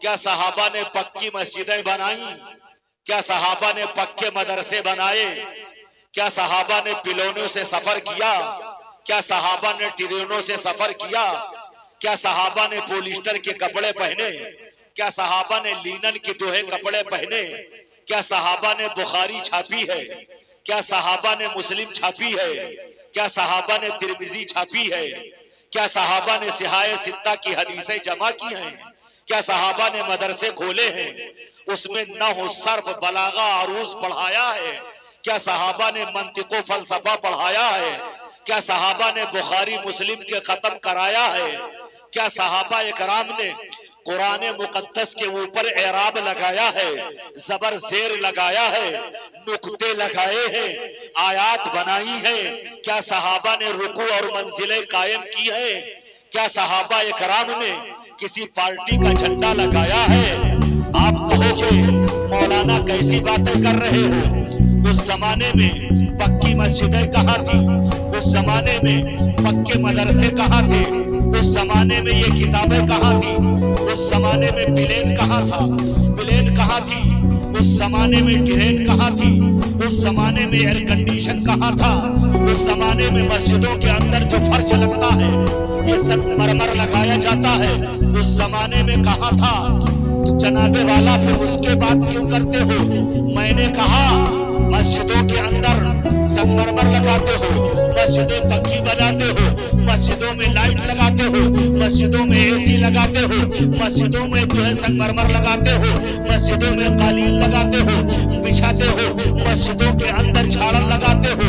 क्या सहाबा ने पक्की मस्जिदें बनाई? क्या सहाबा ने पक्के मदरसे बनाए? क्या सहाबा ने पिलोनों से सफर किया? क्या सहाबा ने ट्रेनों से सफर किया? क्या सहाबा ने पॉलिस्टर के कपड़े पहने? क्या सहाबा ने लीनन के जो है कपड़े पहने? क्या सहाबा ने बुखारी छापी है? क्या सहाबा ने मुस्लिम छापी है? क्या सहाबा ने तिरमिजी छापी है? क्या सहाबा ने सिहाए सित्ता की हदीसें जमा की हैं? क्या सहाबा ने मदरसे खोले हैं, उसमें नहव सर्फ बलागा अरूज पढ़ाया है? क्या सहाबा ने मंतिको फलसफा पढ़ाया है? क्या सहाबा ने बुखारी मुस्लिम के खत्म कराया है? क्या सहाबा इकराम ने कुरान मुकद्दस के ऊपर एराब लगाया है, जबर जेर लगाया है, नुक्ते लगाए हैं, आयात बनाई है? क्या सहाबा ने रुकू और मंजिलें कायम की है? क्या सहाबा इकराम ने किसी पार्टी का झंडा लगाया है? आप कहोगे मौलाना कैसी बातें कर रहे हो? उस जमाने में पक्की मस्जिदें कहाँ थी? उस जमाने में पक्के मदरसे कहाँ थे? उस जमाने में ये किताबें कहाँ थी? उस जमाने में प्लेन कहाँ था? प्लेन कहाँ थी? उस जमाने में ट्रेन कहाँ थी? उस जमाने में एयर कंडीशन कहाँ था? उस जमाने में मस्जिदों के अंदर जो फर्श लगता है, ये संगमरमर लगाया जाता है, उस जमाने में कहाँ था? तो जनाबे वाला फिर उसके बात क्यों करते हो? मैंने कहा मस्जिदों के अंदर संगमरमर लगाते हो, मस्जिदें पक्की बनाते हो, मस्जिदों में लाइट लगाते हो, मस्जिदों में एसी लगाते हो, मस्जिदों में जो है संगमरमर लगाते हो, मस्जिदों में कालीन लगाते हो, बिछाते हो, मस्जिदों के अंदर झाड़न लगाते हो,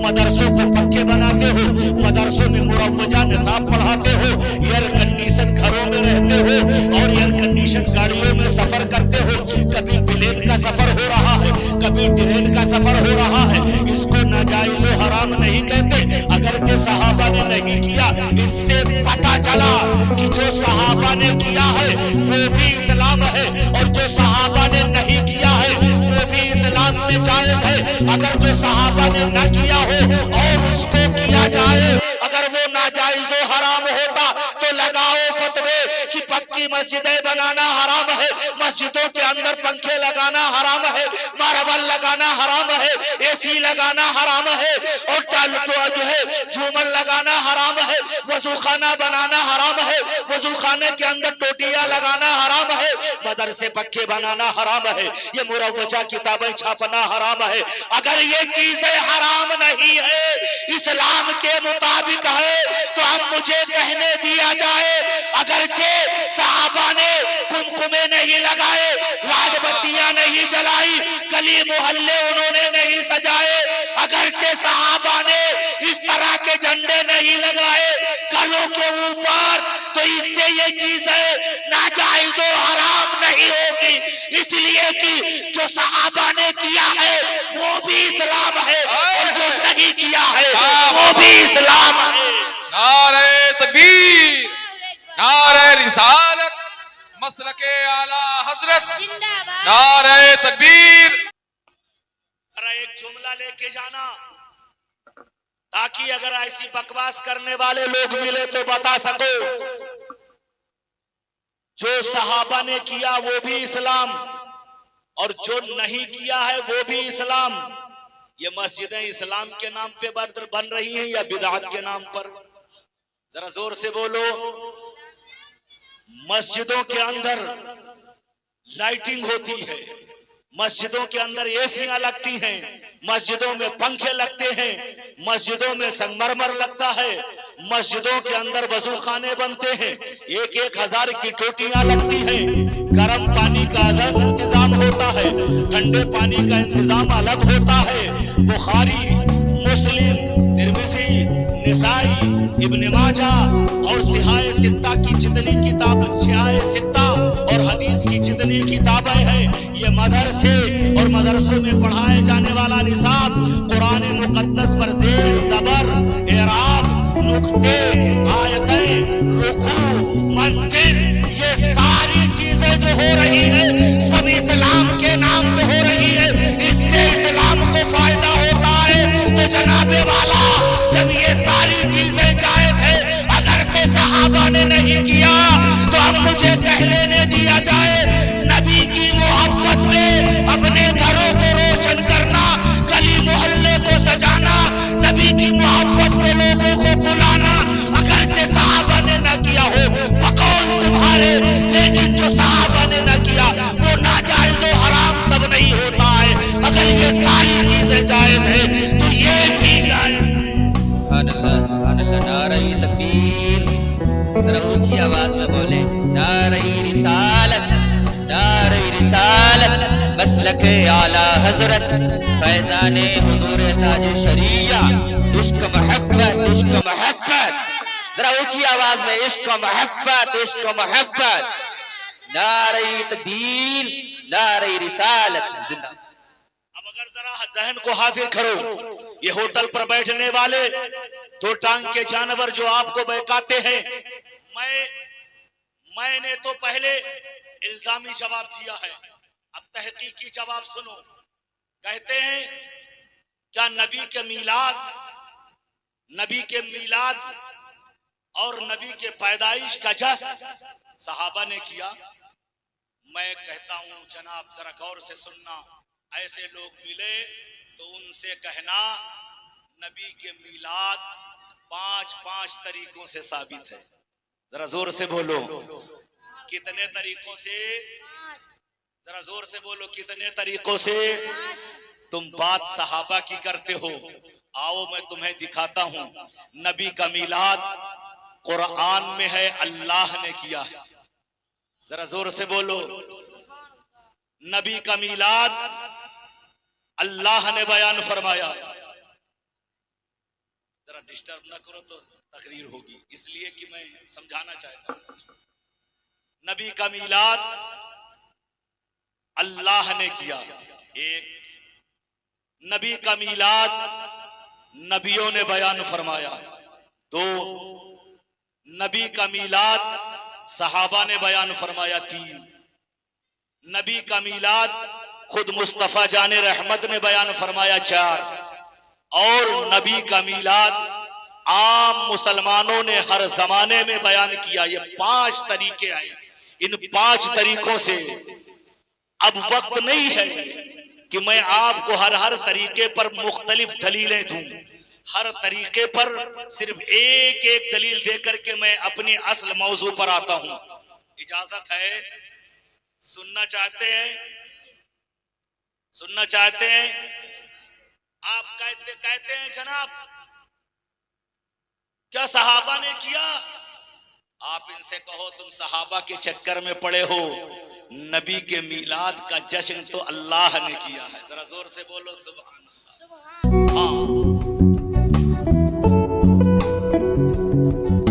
मदरसों को पक्के बनाते हो, मदरसों में मुरव्वजा निसाब पढ़ाते हो, एयर कंडीशन घरों में रहते हो और एयर कंडीशन गाड़ियों में सफर करते हो। कभी प्लेन का सफर हो रहा है, कभी ट्रेन का सफर हो रहा है। इसको नाजायज और हराम नहीं कहते, अगर जो सहाबा ने नहीं किया, इससे पता चला कि जो सहाबा ने किया है वो भी इस्लाम है और जो सहाबा ने नहीं किया है वो भी इस्लाम में जायज है। अगर जो सहाबा ने न किया हो और उसको किया जाए, अगर वो नाजायज और हराम होता तो लगाओ फतवे कि पक्की मस्जिदें बनाना हराम है, मस्जिदों के अंदर पंखे लगाना हराम है, मार्बल लगाना हराम है, एसी लगाना हराम है और जो है झूमर लगाना हराम है, वजू खाना बनाना हराम है, वजू खाने के अंदर टोटियां लगाना हराम है, मदरसे पक्के बनाना हराम है, ये मुरव्वजा किताबें छापना हराम है। अगर ये चीजें हराम नहीं है, इस्लाम के मुताबिक है, तो हम मुझे कहने दिया जाए, अगर जे सहाबा ने कुमकुमे नहीं लगाए, लालबत्तियां नहीं जलाई, गली मोहल्ले उन्होंने नहीं सजाए, अगर के सहाबा ने इस तरह के झंडे नहीं लगाए घरों के ऊपर, तो इससे ये चीजें नाजायज और हराम नहीं होगी, इसलिए कि जो सहाबा ने किया है वो भी इस्लाम है और जो नहीं किया है वो भी इस्लाम है। नारे तकबीर, नारे रिसालत, मसलके आला हजरत, नारे तकबीर। एक जुमला लेके जाना ताकि अगर ऐसी बकवास करने वाले लोग मिले तो बता सको, जो सहाबा ने किया वो भी इस्लाम और जो नहीं किया है वो भी इस्लाम। ये मस्जिदें इस्लाम के नाम पे बन रही हैं या बिदअत के नाम पर? जरा जोर से बोलो। मस्जिदों के अंदर लाइटिंग होती है, मस्जिदों के अंदर एसियां लगती हैं, मस्जिदों में पंखे लगते हैं, मस्जिदों में संगमरमर लगता है, मस्जिदों के अंदर वजू खाने बनते हैं, 1-1 हजार की टोटियां लगती हैं, गर्म पानी का अलग इंतजाम होता है, ठंडे पानी का इंतजाम अलग होता है। बुखारी, मुस्लिम, तिरमिजी, निसाई, इब्न माजा और सिहाए सित्ता की जितनी किताब, सिहाए सित्ता और हदीस की जितनी किताबें हैं, ये मदरसे और मदरसों में पढ़ाए जाने वाला निसाब कुरान मुकद्दस पर ज़ेर, ज़बर, एराब, नुक्ते, आयतें, रुकू, मंजिल, ये सारी चीजें जो हो रही है सब इस्लाम के नाम पे हो रही है, इससे इस्लाम को फायदा होता है। तो जनाबे वाला, जब ये सारी चीजें जायज है, अगर से सहाबा ने नहीं किया तो अब मुझे कह लेने दिया जाए मसलक आला हजरत फैजान हुजूर ताज शरिया। इश्क मोहब्बत, इश्क मोहब्बत, जरा ऊंची आवाज में इश्क मोहब्बत, इश्क मोहब्बत। नारे तकबीर, नारे रिसालत जिंदा। अब अगर जरा जहन को हाजिर करो, ये होटल पर बैठने वाले दो टांग के जानवर जो आपको बहकाते हैं, मैंने तो पहले इल्जामी जवाब दिया है, अब तहकीकी जवाब सुनो। कहते हैं क्या नबी के मीलाद और नबी के पैदाइश का जश्न सहाबा ने किया? मैं कहता हूं जनाब जरा गौर से सुनना, ऐसे लोग मिले तो उनसे कहना नबी के मीलाद 5 तरीकों से साबित है। जरा जोर से बोलो, कितने तरीकों से? जरा जोर से बोलो, कितने तरीकों से? तुम बात सहाबा की करते हो, आओ मैं तुम्हें दिखाता हूं। नबी का मीलाद कुरान में है, अल्लाह ने किया है। जरा जोर से बोलो, नबी का मीलाद अल्लाह ने बयान फरमाया। जरा डिस्टर्ब ना करो तो तकरीर होगी, इसलिए कि मैं समझाना चाहता हूं। नबी का मीलाद अल्लाह ने किया। एक, नबी का मीलाद नबियों ने बयान फरमाया। 2, नबी का मीलाद सहाबा ने बयान फरमाया। 3, नबी का मीलाद खुद मुस्तफा जाने रहमत ने बयान फरमाया। 4, और नबी का मीलाद आम मुसलमानों ने हर जमाने में बयान किया। ये 5 तरीके आए। इन 5 तरीकों से अब वक्त नहीं है कि मैं आपको हर तरीके पर मुख्तलिफ दलीलें दूं। हर तरीके पर सिर्फ एक दलील देकर के मैं अपनी असल मौजू पर आता हूं। इजाजत है? सुनना चाहते हैं? सुनना चाहते हैं? आप कहते हैं जनाब क्या सहाबा ने किया? आप इनसे कहो तुम सहाबा के चक्कर में पड़े हो, नबी के मीलाद का जश्न तो अल्लाह ने किया है। जरा जोर से बोलो सुभान अल्लाह। हाँ,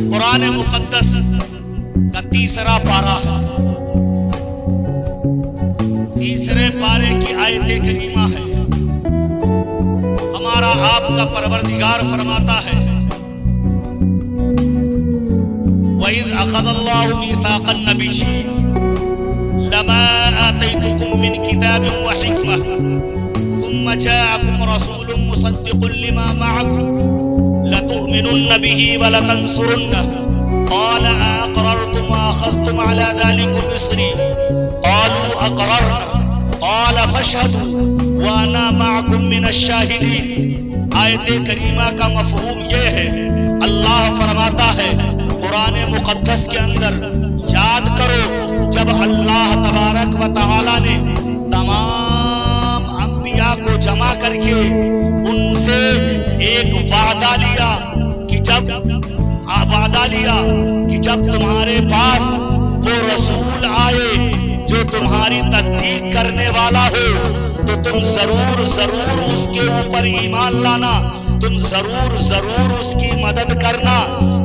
कुरान मुकद्दस का 3रा पारा है, 3रे पारे की आयत करीमा है। हमारा आपका परवरदिगार फरमाता है, वइज़ अख़ज़ल्लाहु मीसाक़न नबिय्यीन लमा आतैतुकुम मिन किताबिन व हिकमह सुम्मा जाअकुम रसूलुम मुसद्दिक़ुन लिमा मअकुम लतु'मिनुन्न बिही व लतंसुरुन्नह क़ाल अअक़ररतुम व अख़ज़्तुम अला ज़ालिकुम इस्री क़ालू अक़ररना क़ाल फशहदू व अना मअकुम मिनश्शाहिदीन। आयत करीमा का मफ़हूम यह है, अल्लाह फरमाता है कुरान मुक़द्दस के अंदर, याद करो जब अल्लाह तबारक व तआला ने तमाम अंबिया को जमा करके उनसे एक वादा लिया कि जब तुम्हारे पास वो रसूल आए जो तुम्हारी तस्दीक करने वाला हो तो तुम जरूर उसके ऊपर ईमान लाना, तुम जरूर उसकी मदद करना।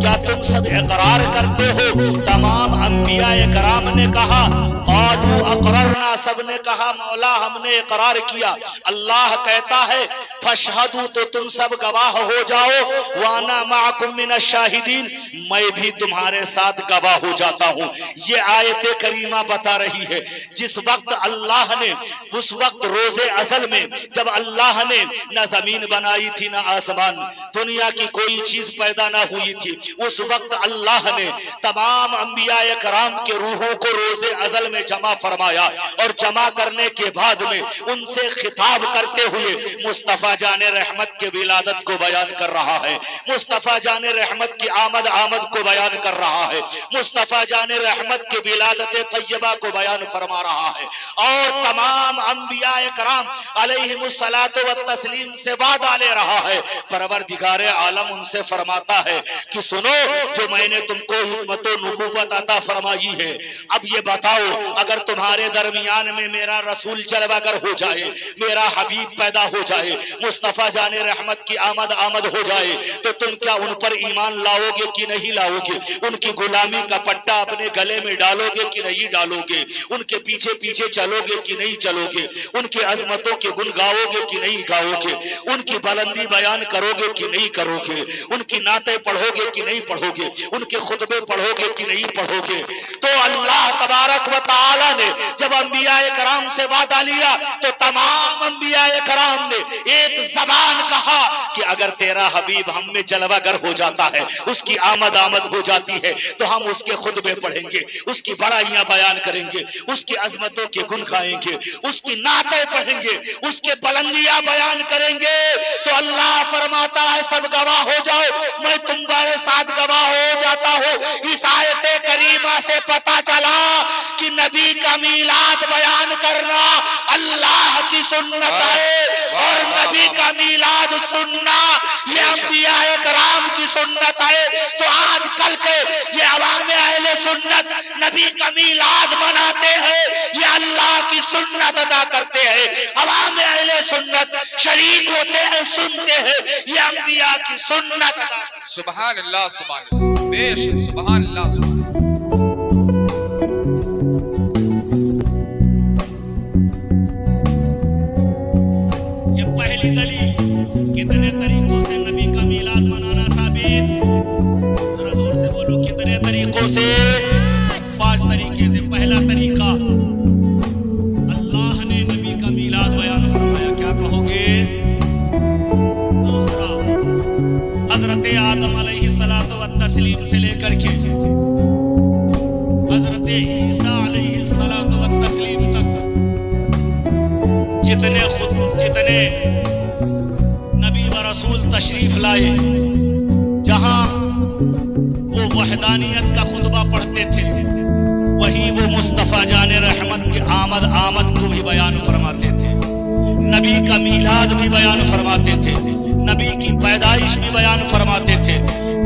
क्या तुम सब इकरार करते हो? तमाम अंबिया कराम ने कहा क़ालू अक़ररना, सब ने कहा मौला हमने इकरार किया। अल्लाह कहता है फशहदू, तो तुम सब गवाह हो जाओ। वाना माकुम मिनश्शाहिदीन, मैं भी तुम्हारे साथ गवाह हो जाता हूँ। ये आयत करीमा बता रही है जिस वक्त अल्लाह ने, उस वक्त रोज़े अज़ल में जब अल्लाह ने न जमीन बनाई थी न आसमान, दुनिया की कोई चीज पैदा ना हुई थी, उस वक्त अल्लाह ने तमाम अंबिया कराम के रूहों को रोज़े अज़ल में जमा फरमाया और जमा करने के बाद में उनसे खिताब करते हुए मुस्तफा जाने रहमत के विलादत को बयान कर रहा है, मुस्तफा जाने रहमत की आमद को बयान कर रहा है, मुस्तफा जाने रहमत की विलादत तैयबा को बयान फरमा रहा है और तमाम अंबिया कराम अलैहिमुस्सलातु व तस्लीम से वादा ले रहा है। परवरदिगार आलम उनसे फरमाता है कि सुनो सुनो जो मैंने तुमको हिकमत व नुबुव्वत अता फरमाई है। अब ये बताओ अगर तुम्हारे दरमियान में मेरा रसूल जलवागर हो जाए, मेरा हबीब पैदा हो जाए, मुस्तफा जाने रहमत की आमद हो जाए, तो तुम क्या उन पर ईमान लाओगे कि नहीं लाओगे? उनकी गुलामी का पट्टा अपने गले में डालोगे कि नहीं डालोगे? उनके पीछे पीछे चलोगे कि नहीं चलोगे? उनकी अजमतों के गुण गाओगे कि नहीं गाओगे? उनकी बुलंदी बयान करोगे कि नहीं करोगे? उनकी नाते पढ़ोगे कि नहीं पढ़ोगे? उनके खुतबे पढ़ोगे कि नहीं पढ़ोगे? तो अल्लाह तबारक व तआला ने जब अंबिया कराम से वादा लिया तो तमाम अंबिया कराम ने एक जबान कहा कि अगर तेरा हबीब हम में जलवागर हो जाता है, उसकी आमद हो जाती है, तो हम उसके खुतबे पढ़ेंगे, उसकी बड़ाइयां बयान करेंगे, उसकी अजमतों के गुण गाएंगे, उसकी नाते पढ़ेंगे, उसके बुलंदियां बयान करेंगे। तो अल्लाह फरमाता है सब गवाह हो जाओ, मैं तुम्हारे साथ गवाह हो जाता हूँ। इस आयत करीमा से पता चला कि नबी का मीलाद बयान करना अल्लाह की सुन्नत है और नबी का मीलाद सुनना ये अंबिया कराम की सुन्नत है। तो आज कल के ये अवाम अहले सुन्नत नबी का मीलाद मनाते हैं, ये अल्लाह की सुन्नत अदा करते हैं। अवाम अहले सुन्नत शरीक होते हैं, सुनते हैं, ये अंबिया की सुन्नत अदा करते हैं। सुभान अल्लाह, सुभान अल्लाह, बेशक सुभान अल्लाह, सुभान अल्लाह। ये पहली दलील, कितने तरीकों से नबी का मीलाद मनाना साबित? जरा जोर से बोलो, कितने तरीकों से? 5 तरीके से। पहला तरीका, अल्लाह ने नबी का मीलाद बयान फरमाया, क्या कहोगे? दूसरा, हजरत आदम अलैहिस्सलातु वत्तस्लीम से लेकर के हजरत ईसा अलैहिस्सलातु वत्तस्लीम तक जितने नबी व रसूल तशरीफ लाए, जहां वो वहदानियत का खुतबा पढ़ते थे, वहीं वो मुस्तफा जाने रहमत की आमद को भी बयान फरमाते थे, नबी का मीलाद भी बयान फरमाते थे, नबी की पैदाइश भी बयान फरमाते थे,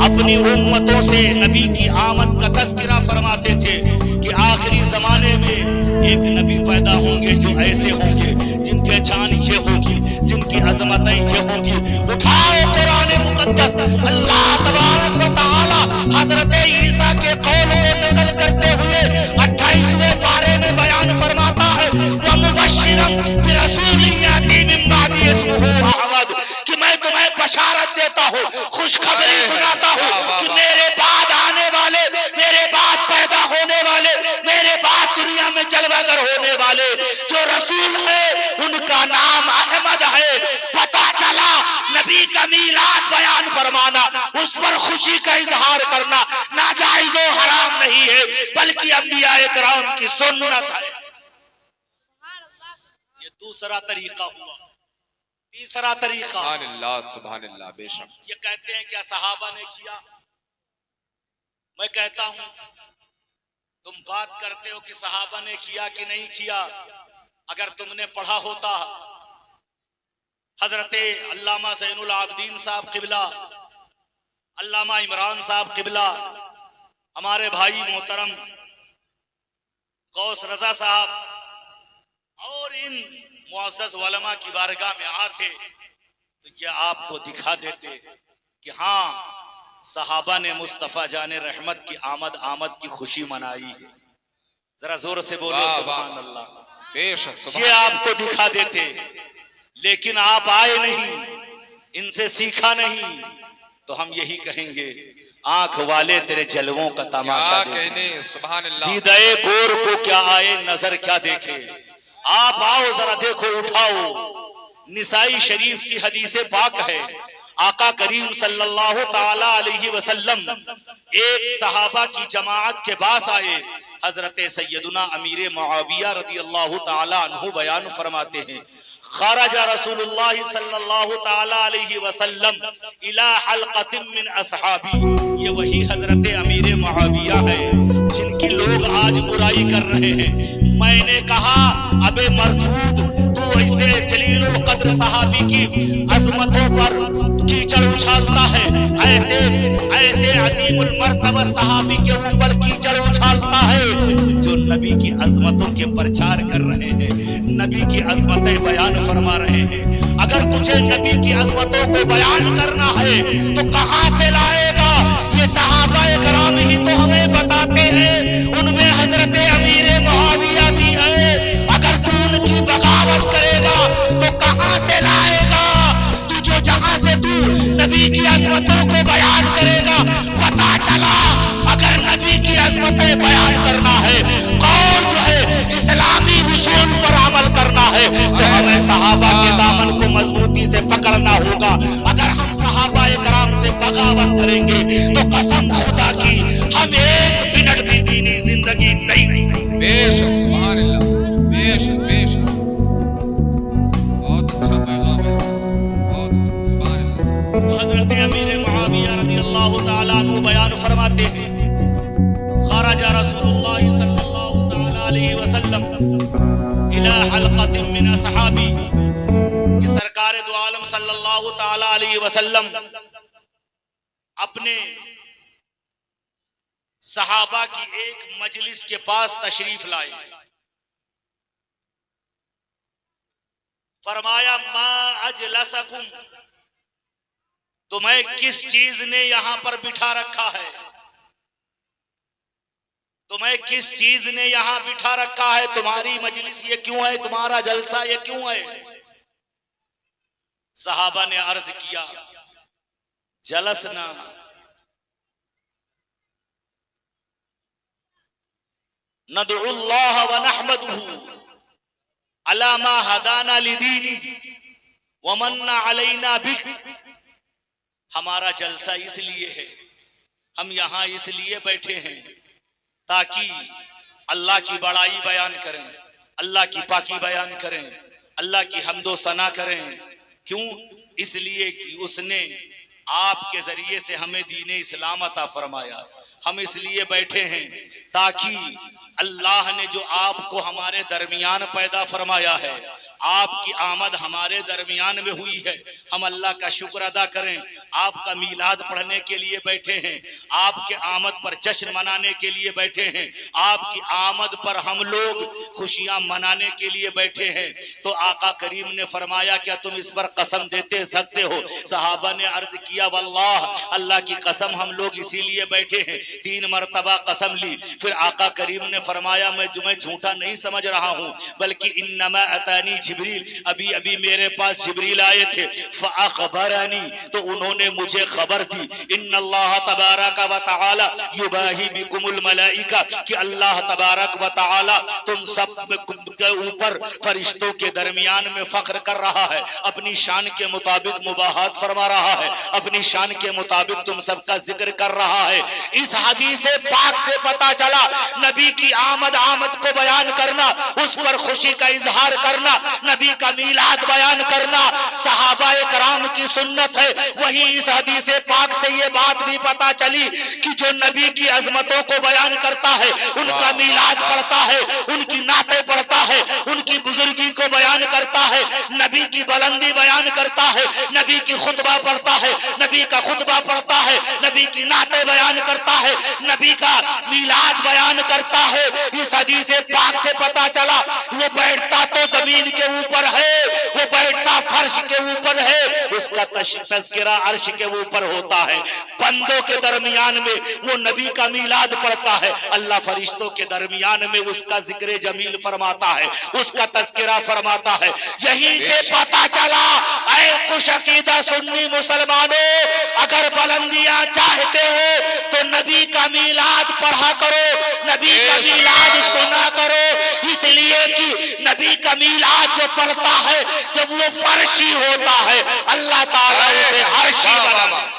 अपनी उम्मतों से नबी की आमद का तज़किरा फरमाते थे कि आखिरी जमाने में एक नबी पैदा होंगे जो ऐसे होंगे जिनके शान ये होगी, जिनकी अजमतें ये होंगी। उठाओ कुरान मुकद्दस, अल्लाह तबारक व तआला हजरत ईसा के कौल को नकल करते हुए 28वें पारे में बयान फरमाता है, व मुबश्शिरन बिरसूलिन याती मिन बादी इस्मुहु अहमद, कि मैं तुम्हें बशारत देता हूँ, खुशखबरी सुनाता हूँ कि मेरे बाद आने वाले, मेरे बाद पैदा होने वाले, मेरे बाद दुनिया में जलवागर होने वाले जो रसूल है उनका नाम अहमद है। पता चला नबी का मीलाद बयान फरमाना, उस पर खुशी का इजहार करना नाजायज और हराम नहीं है, बल्कि अंबिया इकराम की सुन्नत है। ये दूसरा तरीका हुआ। तीसरा तरीका, सुभान अल्लाह, सुभान अल्लाह, बेशक। ये कहते हैं क्या सहाबा ने किया? मैं कहता हूं तुम बात करते हो कि सहाबा ने किया कि नहीं किया। अगर तुमने पढ़ा होता हजरत अल्लामा ज़ैनुल आबिदीन साहब किबला, अल्लामा इमरान साहब किबला, हमारे भाई मोहतरम गौस रजा साहब और इन मुअज़्ज़ज़ उलमा की बारगाह में आते तो ये आपको दिखा देते कि हाँ सहाबा ने मुस्तफा जाने रहमत की आमद की खुशी मनाई है। जरा जोर से बोलो सुभान अल्लाह, बेशक। ये आपको दिखा देते, लेकिन आप आए नहीं, इनसे सीखा नहीं, तो हम यही कहेंगे आंख वाले तेरे जलवों का तमाशा देखे, सुभान अल्लाह। दीदाए गोर को क्या आए नजर क्या देखे। आप आओ जरा देखो, उठाओ। निसाई शरीफ की हदीस पाक है, आका करीम सल्लल्लाहु ताला अलैहि वसल्लम एक सहाबा की जमाअत के पास आए। हजरत सैयदुना अमीर मुआविया रदी अल्लाह ताला अन्हु बयान फरमाते हैं, खरजा रसूलुल्लाह सल्लल्लाहु ताला अलैहि वसल्लम इला हलक़तिन मिन असहाबी। ये वही हजरत अमीर मुआविया है जिनकी लोग आज बुराई कर रहे हैं। मैंने कहा अबे मरदूद, तू जो ऐसे जलीलुल कद्र सहाबी की अजमतों पर कीचड़ उछालता है, ऐसे ऐसे अजीमुल मर्तबा सहाबी के ऊपर कीचड़ उछालता है जो नबी की अजमतों के प्रचार कर रहे हैं, नबी की अजमतें बयान फरमा रहे हैं। अगर तुझे नबी की अजमतों को बयान करना है तो कहां से लाएगा? ये सहाबाए कराम ही तो हमें बताते हैं, उनमें हजरत अमीर मुआविया भी है। अगर तू उनकी बगावत करेगा तो कहां से लाएगा? तू जो जहां से तू नबी की अजमतों को बयान करेगा, पता चला अगर नबी की अजमतें बयान करना है और जो है इस्लामी उसूल पर अमल करना है तो हमें सहाबा के दामन को मजबूती से पकड़ना होगा। अगर हम सहाबाए कराम से बगावत करेंगे तो कसम खुदा की हम एक मिनट भी दीनी जिंदगी नहीं। बेशक सुभान अल्लाह, बेशक बेशक, बहुत अच्छा पैगाम है, बहुत अच्छा, सुभान अल्लाह। हजरत अमीर मुआविया रज़ी अल्लाह तआला अन्हु बयान फरमाते हैं, खरजा रसूलुल्लाह सल्लल्लाहु तआला अलैहि वसल्लम इला हलक़तिन मिन असहाबी, कि सरकार दो आलम सल्लल्लाहु तआला अलैहि वसल्लम अपने सहाबा की एक मजलिस के पास तशरीफ लाए। फरमाया मा अजलसकुम, तुम्हें किस चीज ने यहां पर बिठा रखा है? तुम्हें किस चीज ने यहां बिठा रखा है? तुम्हारी मजलिस ये क्यों है? तुम्हारा जलसा ये क्यों है? सहाबा ने अर्ज किया, जलसना नदउल्लाह व नहमदुहु अला मा हदाना लिदीनी व मन्ना अलैना बिक। हमारा जलसा इसलिए है, हम यहां इसलिए बैठे हैं ताकि अल्लाह की बड़ाई बयान करें, अल्लाह की पाकी बयान करें, अल्लाह की हम्दो सना करें। क्यों? इसलिए कि उसने आपके जरिए से हमें दीन इस्लाम अता फरमाया। हम इसलिए बैठे हैं ताकि अल्लाह ने जो आपको हमारे दरमियान पैदा फरमाया है, आपकी आमद हमारे दरमियान में हुई है, हम अल्लाह का शुक्र अदा करें। आपका मीलाद पढ़ने के लिए बैठे हैं, आपके आमद पर जश्न मनाने के लिए बैठे हैं, आपकी आमद पर हम लोग खुशियां मनाने के लिए बैठे हैं। तो आका करीम ने फरमाया, क्या तुम इस पर कसम देते सकते हो? सहाबा ने अर्ज किया, वल्लाह, अल्लाह की कसम हम लोग इसीलिए बैठे हैं। 3 मरतबा कसम ली। फिर आका करीम ने फरमाया, मैं झूठा नहीं समझ रहा हूं, बल्कि इन्नमा अतानी जिब्रील, अभी अभी मेरे पास जिब्रील आए थे। फअखबरनी, तो उन्होंने मुझे खबर दी, इन्नल्लाह तबारक व तआला युबाही बिकुमुल मलाइका, कि अल्लाह तबारक व तआला तुम सब के ऊपर फरिश्तों के दरमियान में फख्र कर रहा है, अपनी शान के मुताबिक मुबाहात फरमा रहा है, अपनी शान के मुताबिक तुम सबका जिक्र कर रहा है। इस हदीस पाक से पता चला नबी की आमद को बयान करना, उस पर खुशी का इजहार करना, नबी का मीलाद बयान करना सहाबाए कराम की सुन्नत है। वही इस हदीस पाक से ये बात भी पता चली कि जो नबी की अजमतों को बयान करता है, उनका मीलाद पढ़ता है, उनकी नाते पढ़ता है, उनकी बुजुर्गी को बयान करता है, नबी की बुलंदी बयान करता है, नबी की खुतबा पढ़ता है, नबी का खुतबा पढ़ता है, नबी की नाते बयान करता है, नबी का मीलाद बयान करता है। इस हदीस पाक से पता चला वो बैठता तो जमीन के ऊपर है, वो बैठता फर्श के ऊपर है, उसका तज़किरा अर्श के ऊपर होता है। बंदों के दरमियान में वो नबी का मीलाद पढ़ता है, अल्लाह फरिश्तों के दरमियान में उसका जिक्र जमील फरमाता है, उसका तज़किरा फरमाता है। यहीं से पता चला, ऐ खुशअकीदा सुन्नी मुसलमानों, अगर बुलंदियां चाहते हो तो नबी का मीलाद पढ़ा करो, नबी का मीलाद सुना करो। इसलिए कि नबी का मीलाद जो पढ़ता है, जब वो फर्शी होता है, अल्लाह ताला उसे अर्शी बनाता है।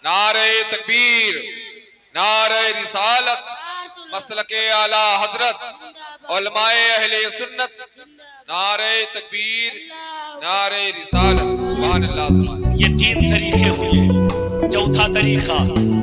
नारे तकबीर, नारे रिसालत, मसलके आला हजरत, उलमाए अहले सुन्नत, नारे तकबीर, नारे रिसालत, सुभान अल्लाह सुभान। ये 3 तरीके हुए। चौथा तरीका,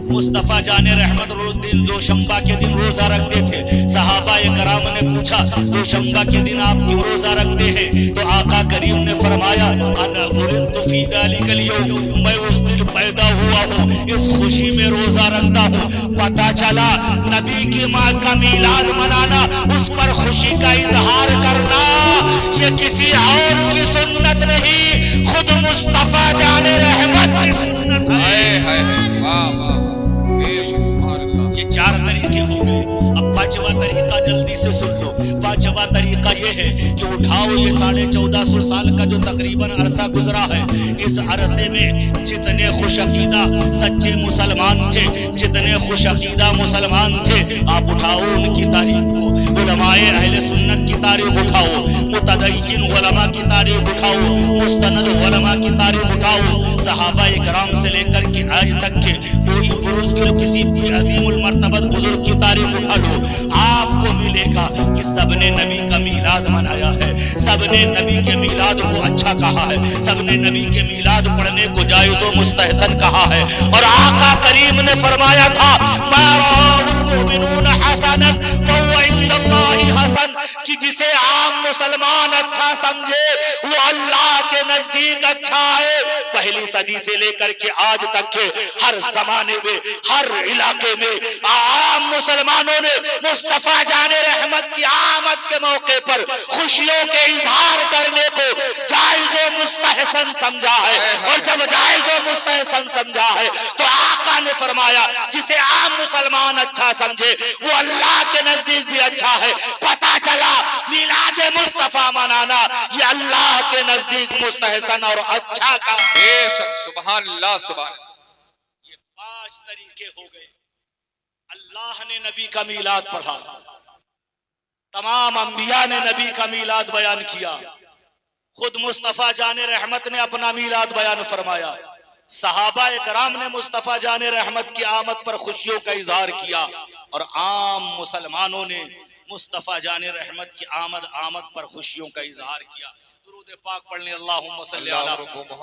मुस्तफा जाने रहमतुल्लाह दोशंबा के दिन रोजा रखते थे। सहाबा कराम ने पूछा, दोशंबा के दिन आप क्यों रोजा रखते हैं? तो आका करीम ने फरमाया अना बुलिदतु फी ज़ालिकल यौम, मैं उस दिन पैदा हुआ हूँ इस खुशी में रोजा रखता हूँ। पता चला नबी की माँ का मीलाद मनाना, उस पर खुशी का इजहार करना, ये किसी और की सुन्नत नहीं, खुद मुस्तफा जाने रहमत की सुन्नत है। ये 4 तरीके हो गए। अब 5वां तरीका जल्दी से सुन लो। 5वां तरीका ये है कि उठाओ ये 1450 साल का जो तकरीबन अरसा गुजरा है, इस अरसे में जितने खुशअकीदा सच्चे मुसलमान थे, जितने खुशअकीदा मुसलमान थे, आप उठाओ उनकी तारीख को, उलमाए अहले सुन्नत की तारीख उठाओ, मुतदय्यिन उलमा की तारीख उठाओ, मुस्तनद उलमा की तारीख उठाओ, सहाबा इकराम से लेकर के आज तक के कोई पुरुष के किसी भी अजीमुल मर्तबत बुजुर्ग की तारीख उठा लो, आपको मिलेगा कि सबने नबी का मीलाद मनाया है, सबने नबी के मीलाद को अच्छा कहा है, सबने नबी के मीलाद पढ़ने को जायज़ व मुस्तहसन कहा है। और आका करीम ने फरमाया था कि जिसे आम मुसलमान अच्छा समझे वो अल्लाह के नजदीक अच्छा है। पहली सदी से लेकर के आज तक के हर जमाने में, हर इलाके में आम मुसलमानों ने मुस्तफा जाने रहमत की आमद के मौके पर खुशियों के इजहार करने को जायज़ व मुस्तहसन समझा है। और जब जायज़ व मुस्तहसन समझा है तो आका ने फरमाया जिसे आम मुसलमान अच्छा समझे वो अल्लाह के नजदीक भी अच्छा है। पता चला मिलाद मुस्तफा मनाना ये अल्लाह के नजदीक मुस्तहसन और अच्छा का। बेशक, सुभान अल्लाह, सुभान। ये 5 तरीके हो गए। अल्लाह ने नबी का मीलाद पढ़ा, तमाम अंबिया ने नबी का मीलाद बयान किया, खुद मुस्तफा जाने रहमत ने अपना मीलाद बयान फरमाया, सहाबा इकराम ने मुस्तफा जाने रहमत की आमद पर खुशियों का इजहार किया, और आम मुसलमानों ने मुस्तफा जाने रहमत की आमद पर खुशियों का इजहार किया। दुरूद पाक पढ़ने अल्लाहुम्मा सल्ली अला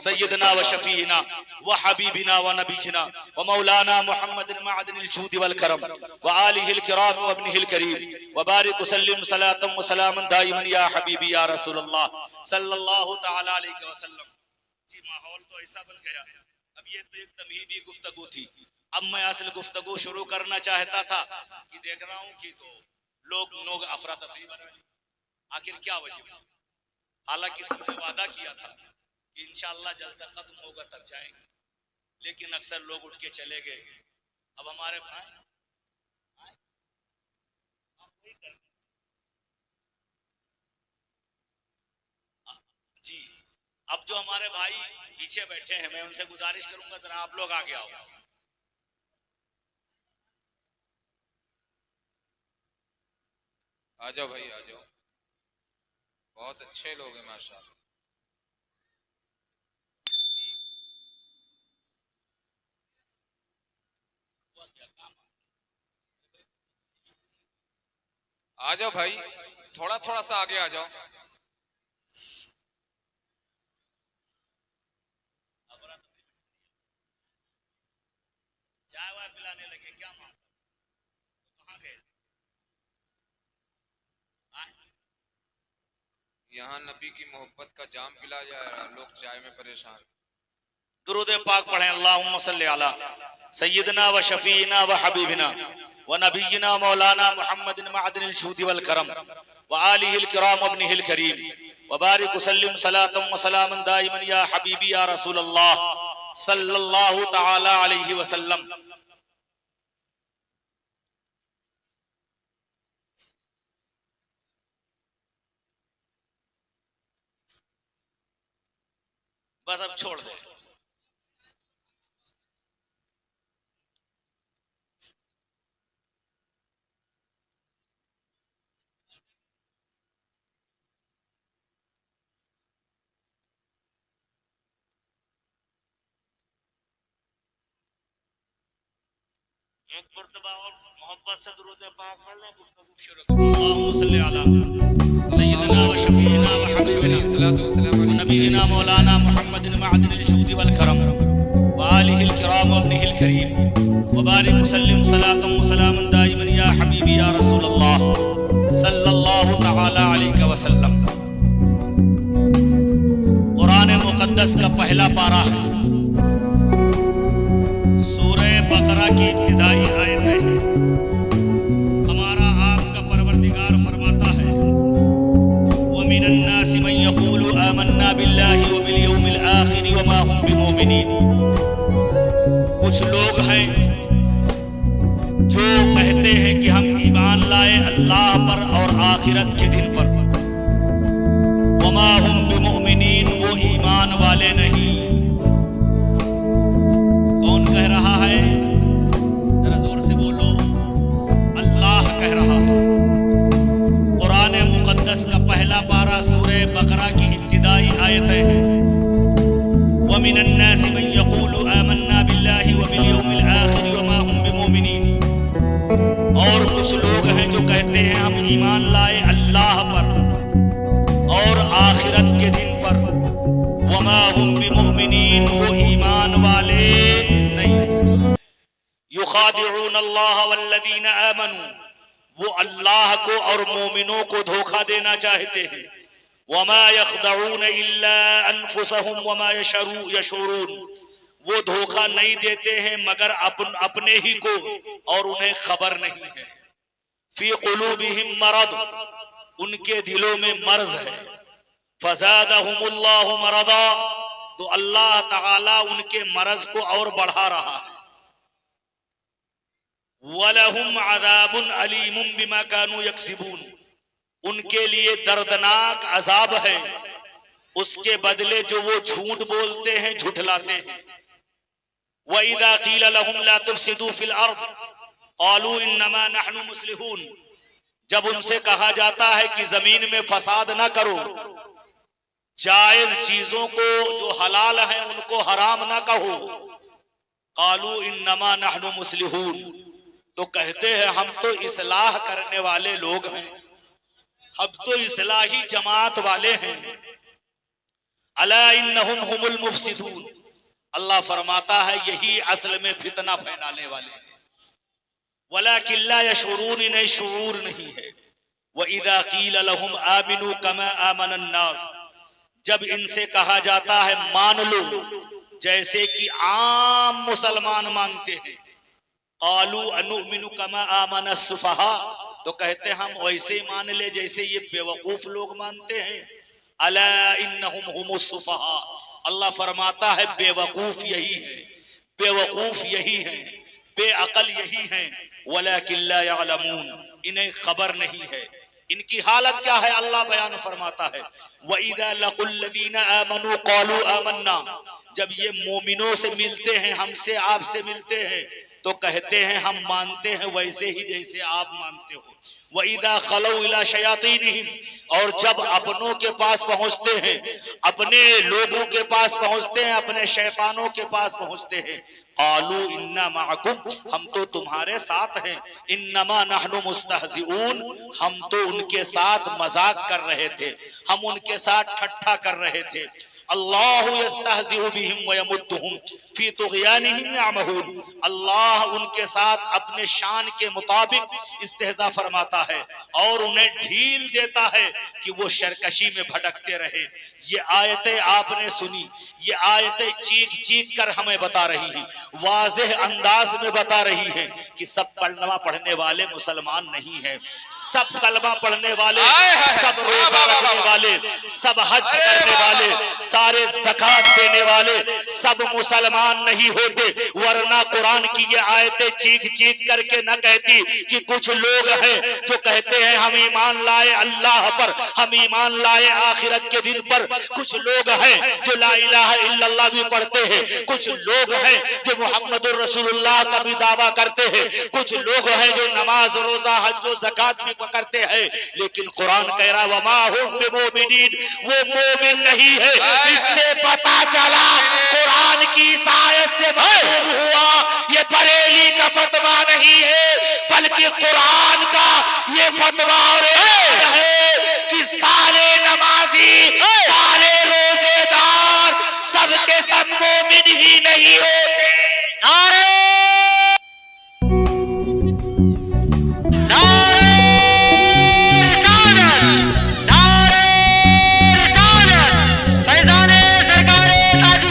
सय्यदना व शफीना व हबीबिना व नबीना व मौलाना मुहम्मदिन मअदनिल जूद वल करम व आलिहिल किराम व इब्निहिल करीम व बारिक वसल्लिम सलातम व सलामन दाइमन या हबीबी या रसूलुल्लाह सल्लल्लाहु तआला अलैहि वसल्लम। जी, माहौल तो ऐसा बन गया। अब ये तो एक तमहीदी गुफ्तगू थी, अब मैं असल गुफ्तगू शुरू करना चाहता था कि देख रहा हूँ कि तो लोग अफरा तफरी बना ली। आखिर क्या वजह? हालांकि सबने वादा किया था कि इंशाअल्लाह जलसा खत्म होगा तब जाएंगे, लेकिन अक्सर लोग उठ के चले गए। अब हमारे भाई जी, अब जो हमारे भाई पीछे बैठे हैं, मैं उनसे गुजारिश करूंगा जरा आप लोग आगे आओ। आ जाओ भाई, आ जाओ। बहुत अच्छे लोग हैं माशाल्लाह। आ जाओ भाई, थोड़ा थोड़ा सा आगे आ जाओ। चाय वाय पिलाने लगे क्या? मां कहाँ गए? यहाँ नबी की मोहब्बत का जाम पिला जा रहा, लोग चाय में परेशान। दुरूद पाक पढ़ें अल्लाहुम्मा सल्ली अला सय्यदना व शफीना व हबीबिना व नबीना मौलाना मुहम्मदिन मअदनिल जूद वल करम व आलिहिल किराम व इब्निहिल करीम व बारिक वसल्लिम सलातम व सलामन दाइमन या हबीबी या रसूलुल्लाह सल्लल्लाहु तआला अलैहि वसल्लम। बस अब छोड़ दे। एक मर्तबा और मोहब्बत से दुरूद पाक पढ़ ले, गुफ्तगू शुरू करो। अल्लाहुम्मा सल्ली अला सय्यदना व शफीना व हबीबना सल्लल्लाहु अलैहि वसल्लम नबीना मौलाना मुहम्मदिन मअदनिल जूद वल करम व आलिहिल किराम व इब्निहिल करीम व बारिक वसल्लिम सलातम व सलामन दाइमन या हबीबी या रसूलुल्लाह सल्लल्लाहु तआला अलैहि वसल्लम। पहला पारा है, सूरह बकरा की इब्तिदाई आयतें हैं। हमारा आपका परवरदिगार फरमाता है, वमिनन नासि मन यक़ूलु आमन्ना बिल्लाहि व बिल यौमिल आखिर व मा हुम बिमुमिनीन। कुछ लोग हैं जो कहते हैं कि हम ईमान लाए अल्लाह पर और आखिरत के दिन पर, वमा हुम बिमुमिनीन, वो ईमान वाले नहीं। कौन कह रहा है? जरा जोर से बोलो। अल्लाह कह रहा है। कुरान मुकद्दस का पहला पारा सूरह बकरा की इब्तिदाई आयतें हैं। वमिनन नासि मन यक़ूलु आमन्ना बिल्लाहि व बिल यौमिल आखिर व मा हुम बिमुमिनीन। और कुछ लोग हैं जो कहते हैं हम ईमान लाए अल्लाह पर और आखिरत के दिन पर, वमा हुम बिमुमिनीन, वो ईमान वाले नहीं। युखादिऊन अल्लाह वल्लदीन आमनू, वो अल्लाह को और मोमिनों को धोखा देना चाहते हैं। वमा यखदऊन इल्ला अनफुसहुम वमा यशऊरून, वो धोखा नहीं देते हैं मगर अपने ही को, और उन्हें खबर नहीं है। फी कुलूबिहिम मरद, उनके दिलों में मर्ज है। फज़ादहुमुल्लाहु मरदा, तो अल्लाह ताला उनके मर्ज को और बढ़ा रहा है। वलहुम अज़ाबुन अलीमुन बिमा कानू यक्सिबून, उनके लिए दर्दनाक अजाब है उसके बदले जो वो झूठ बोलते हैं, झुठलाते हैं। वइज़ा क़ील लहुम ला तुफ़सिदू फ़िल अर्द क़ालू इन्नमा नहनु मुस्लिहून, जब उनसे कहा जाता है कि जमीन में फसाद ना करो, जायज चीजों को जो हलाल हैं उनको हराम ना कहो, क़ालू इन्नमा नहनु मुस्लिहून, तो कहते हैं हम तो इस्लाह करने वाले लोग हैं, हम तो इस्लाही जमात वाले हैं। अला इन्नहुम हुमुल मुफसिदून, अल्लाह फरमाता है यही असल में फितना फैलाने वाले हैं। वलाकिन ला यशऊरून, इन्हें शऊर नहीं है। वइज़ा क़ील लहुम आमिनू कमा आमनन नास, जब इनसे कहा जाता है मान लो जैसे कि आम मुसलमान मानते हैं, क़ालू अनुमिनु कमा आमनस सुफहा, तो कहते हम वैसे मान ले जैसे ये बेवकूफ लोग मानते हैं। अला इन्नहुम हुमुस सुफहा, अल्लाह फरमाता है बेवकूफ यही है, बेवकूफ यही है, बेअकल यही है। वलाकिन ला यअलमून, इन्हें खबर नहीं है। इनकी हालत क्या है अल्लाह बयान फरमाता है। वइज़ा लक़ुल्लज़ीना आमनू क़ालू आमन्ना, जब ये मोमिनों से मिलते हैं, हमसे आपसे मिलते हैं, तो कहते हैं हम मानते हैं वैसे ही जैसे आप मानते हो। वइज़ा खलौ इला शयातीनिहिम, और जब अपनों के पास पहुंचते हैं, अपने लोगों के पास पहुंचते हैं, अपने शैतानों के पास पहुंचते हैं, क़ालू इन्ना मअकुम, हम तो तुम्हारे साथ हैं। इन्नमा नहनु मुस्तहज़िऊन, हम तो उनके साथ मजाक कर रहे थे, हम उनके साथ ठट्ठा कर रहे थे। अल्लाहु यस्तहज़िउ बिहिम व यमुद्दुहुम फी तुग़यानिहिम यअमहून, अल्लाह उनके साथ अपने शान के मुताबिक इस्तेहज़ा फरमाता है और उन्हें ढील देता है कि वो शरकशी में भटकते रहे। ये आयतें आपने सुनी, ये आयतें चीख चीख कर हमें बता रही हैं, वाज़ेह अंदाज में बता रही हैं कि सब कलमा पढ़ने वाले मुसलमान नहीं हैं, सब कलमा पढ़ने वाले, सब रोजा रखने वाले, सब हज करने वाले, सारे ज़कात देने वाले सब मुसलमान नहीं होते। वरना कुरान की ये आयतें चीख चीख करके न कहती कि कुछ लोग हैं जो कहते हैं हम ईमान लाए अल्लाह पर, हम ईमान लाए आखिरत के दिन पर। कुछ लोग हैं जो ला इलाहा इल्लल्लाह भी पढ़ते हैं, कुछ लोग हैं जो मुहम्मदुर रसूलुल्लाह का भी दावा करते हैं, कुछ लोग हैं जो नमाज रोजा हज ज़कात भी पकड़ते हैं। लेकिन कुरान कह रहा वमा हुम बिमुमिनीन, वो मोमिन नहीं है। इससे पता चला कुरान की आयत से मालूम हुआ ये बरेली का फतवा नहीं है, बल्कि कुरान का ये फतवा और है कि सारे नमाजी, सारे रोजेदार सबके सब मोमिन ही नहीं होते। नारे फैज़ाने सरकारे ताज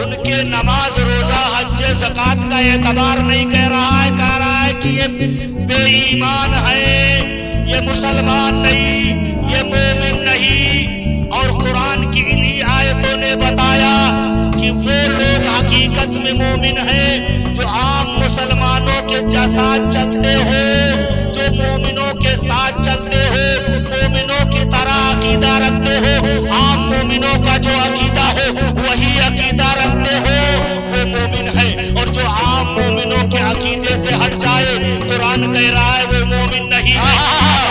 उनके नमाज रोजा हज ज़कात का एतबार नहीं कह रहा है, कह रहा है कि ये बेईमान है, ये मुसलमान नहीं, ये मोमिन नहीं। और कुरान की इन्हीं आयतों ने बताया कि वो लोग हकीकत में मोमिन हैं जो आम मुसलमानों के साथ चलते हो, जो मोमिनों के साथ चलते हो, मोमिनों की तरह अकीदा रखते हो, आम मोमिनों का जो अकीदा हो वही अकीदा रखते हो, वो मोमिन है। और जो आम मोमिनों के अकीदे से हट जाए, कुरान कह रहा है वो मोमिन नहीं है।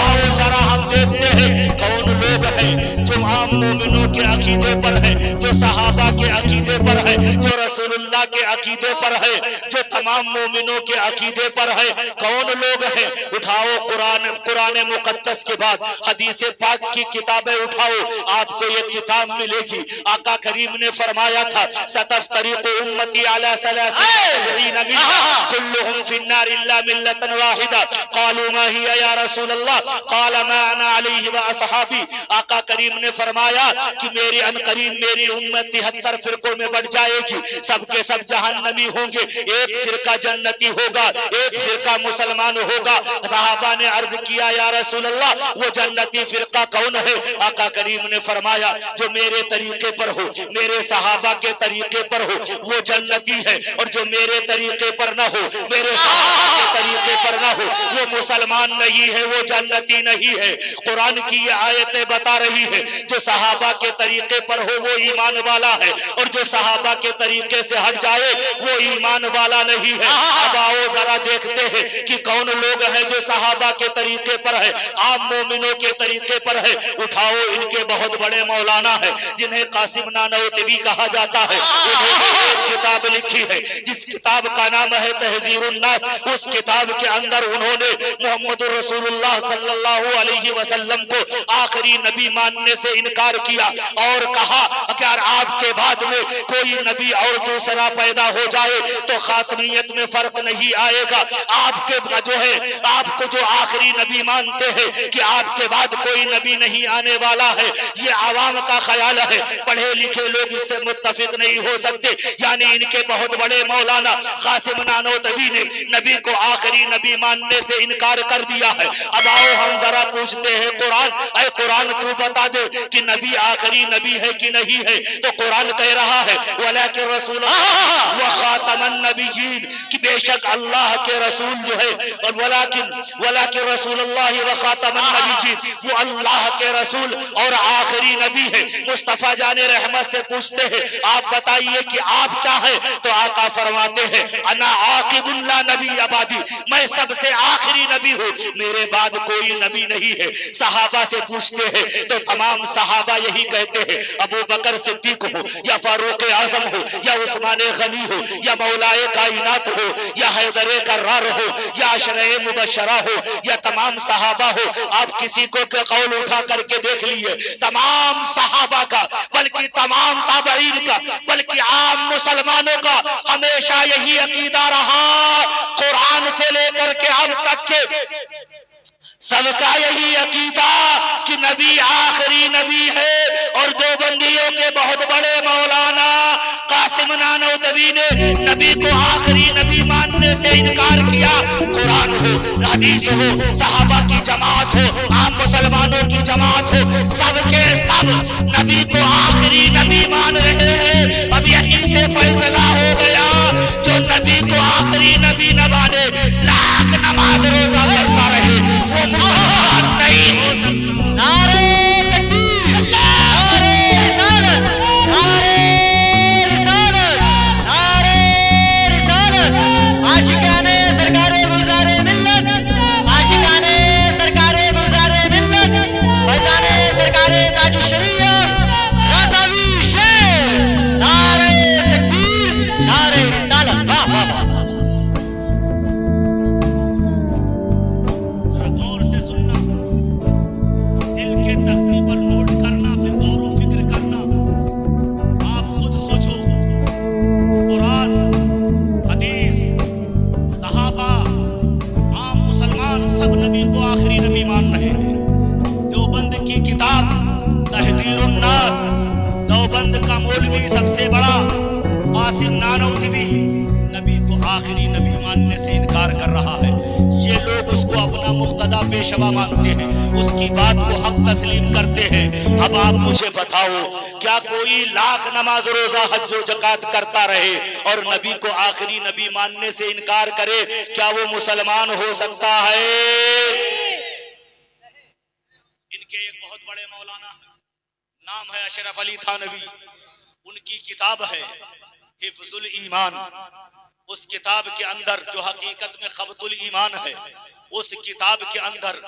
और जरा हम देखते हैं कौन लोग हैं जो आम मोमिनों के अकीदे पर है, जो सहाबा के अकीदे पर है, जो रसूलुल्लाह के अकीदे पर है, जो तमाम मोमिनों के अकीदे पर है। कौन लोग हैं? उठाओ कुरान मुकद्दस के बाद हदीस पाक की किताबें उठाओ, आपको ये किताब मिलेगी। आका करीम ने फरमाया था सतफ्तरिकु उम्मती अला सलासीन मिल्ला कुल्लुहुम फिन्नार इल्ला मिल्लतन वाहिदा क़ालू मा हिया या रसूलल्लाह क़ाल मा अना अलैहि व असहाबी। आका करीम ने फरमाया कि मेरी अनकरीब मेरी उम्मत 73 फिरकों में बढ़ जाएगी, सबके सब जहन्नमी होंगे, एक फिरका जन्नती होगा, एक फिरका मुसलमान होगा। सहाबा ने अर्ज किया या रसूल अल्लाह वो जन्नती फिरका कौन है? आका करीम ने फरमाया जो मेरे तरीके पर हो, मेरे सहाबा के तरीके पर हो वो जन्नती है, और जो मेरे तरीके पर ना हो, मेरे सहाबा के तरीके पर ना हो वो मुसलमान नहीं है, वो जन्नती नहीं है। कुरान की ये आयतें बता रही है जो सहाबा के तरीके पर हो वो ईमान वाला है, और जो सहाबा के तरीके से हट जाए वो ईमान वाला नहीं है। अब आओ जरा देखते हैं कि कौन लोग हैं जो सहाबा के तरीके पर है, आम मोमिनों के तरीके पर है। उठाओ इनके बहुत बड़े मौलाना है जिन्हें कासिम नानौतवी कहा जाता है। उन्होंने एक किताब लिखी है जिस किताब का नाम है तहजीरुन नास। उस किताब के अंदर उन्होंने मोहम्मद रसूलुल्लाह सल्लल्लाहु अलैहि वसल्लम को आखिरी नबी मानने से इनकार किया और कहा अगर आपके बाद में कोई नबी और दूसरा पैदा हो जाए तो खातमियत में फर्क नहीं आएगा। आपके जो है आपको जो आखिरी नबी मानते हैं कि आपके बाद कोई नबी नहीं आने वाला है, ये आवाम का ख्याल है, पढ़े लिखे लोग इससे मुत्तफिक नहीं हो सकते। यानी इनके बहुत बड़े मौलाना कासिम नानौतवी ने नबी को आखिरी नबी मानने से इनकार कर दिया है। अब आओ हम जरा पूछते हैं कुरान, अरे कुरान तू बता दे कि नबी आखिरी नबी है कि नहीं है? तो कुरान कह रहा है वलाकिन रसूल व खातमन नबिय्यीन कि बेशक अल्लाह के रसूल जो है, और वलाकिन रसूलुल्लाह व खातमन नबिय्यीन वो अल्लाह के रसूल और आखिरी नबी है। मुस्तफा जाने रहमत से पूछते हैं आप बताइए कि आप क्या है? तो आका फरमाते हैं अना आकिबुन ला नबी अबादी, मैं सबसे आखिरी नबी हूँ, मेरे बाद कोई नबी नहीं है। सहाबा से पूछते हैं तो तमाम सहाबा यही कहते हैं, अबू बकर सिद्दीक हो या फारूक आजम हो या उस्मान गनी हो या मौलाए कायनात हो या हैदर कर्रार हो या अशरे मुबशरा हो या तमाम सहाबा हो, आप किसी को कौल उठा करके देख लिए तमाम सहाबा का, बल्कि तमाम ताबईन का, बल्कि आम मुसलमानों का हमेशा यही अकीदा रहा, कुरान से लेकर के अब तक के सबका यही अकीदा कि नबी आखिरी नबी है। और देवबंदियों के बहुत बड़े मौलाना कासिम नानौतवी ने नबी को आखिरी नबी मानने से इनकार किया। कुरान हो, हदीस हो, सहाबा की जमात हो, आम मुसलमानों की जमात हो, सबके सब नबी को आखिरी नबी मान रहे हैं। अब यहीं से फैसला हो गया जो नबी को आखिरी नबी न माने, लाख नमाज रोजा करता रहे, वो मुसलमान नहीं हो सकता। नारे तकबीर, नारे रिसालत, नारे रिसालत, नारे रिसालत। आशिकाने सरकारे गुलजारे मिल्लत, आशिकाने सरकारे गुलजारे मिल्लत, फैजाने सरकारे ताजुश शरीयत, राज़ावी देवबंद का मौलवी सबसे बड़ा कासिम नानौतवी नबी को आखिरी नबी मानने से इनकार कर रहा है। ये लोग उसको अपना मुक्तदा पेशवा मानते हैं, उसकी बात को हक तस्लीम करते हैं। अब आप मुझे बताओ, क्या कोई लाख नमाज रोजा हज व ज़कात करता रहे और नबी को आखिरी नबी मानने से इनकार करे, क्या वो मुसलमान हो सकता है? इनके एक बहुत बड़े मौलाना नाम है अशरफ अली थानवी, उनकी किताब है हिफ्जुल ईमान। उस किताब के अंदर जो हकीकत में खबतुल ईमान है, उस किताब के अंदर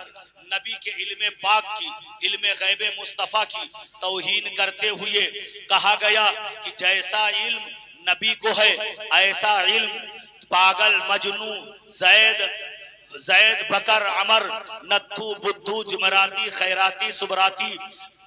नबी के इल्मे पाक की, इल्मे गैबे मुस्तफा की तौहीन करते हुए कहा गया कि जैसा इल्म नबी को है ऐसा इल्म पागल, मजनू, जैद, बकर, अमर, नत्थू, बुद्धू, जुमराती, खैराती, सुबराती,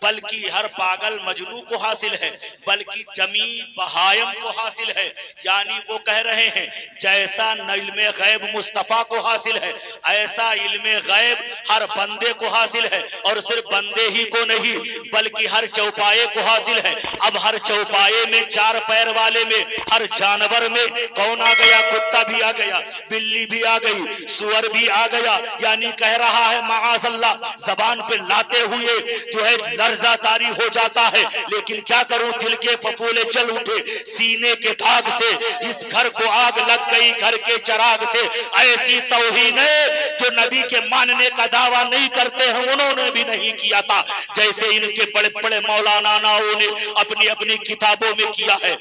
बल्कि हर पागल मजनू को हासिल है, बल्कि जमी बहायम को हासिल है। यानी वो कह रहे हैं जैसा इल्मे गैब मुस्तफा को हासिल है ऐसा इल्मे गैब हर बंदे को हासिल है, और सिर्फ बंदे ही को नहीं बल्कि हर चौपाए को हासिल है। अब हर चौपाए में, चार पैर वाले में, हर जानवर में कौन आ गया? कुत्ता भी आ गया, बिल्ली भी आ गई, सुअर भी आ गया। यानी कह रहा है माअज़ल्लाह, जबान पे लाते हुए जो है लर्जा तारी हो जाता है, लेकिन क्या करूं, दिल के फफूले चल उठे सीने के दाग से, इस घर को आग लग गई घर के चिराग से। ऐसी तौहीन है जो नबी के मानने का दावा नहीं करते हैं, उन्होंने भी नहीं किया था, जैसे इनके बड़े बड़े मौलाना नाओं ने अपनी अपनी किताबों में किया है।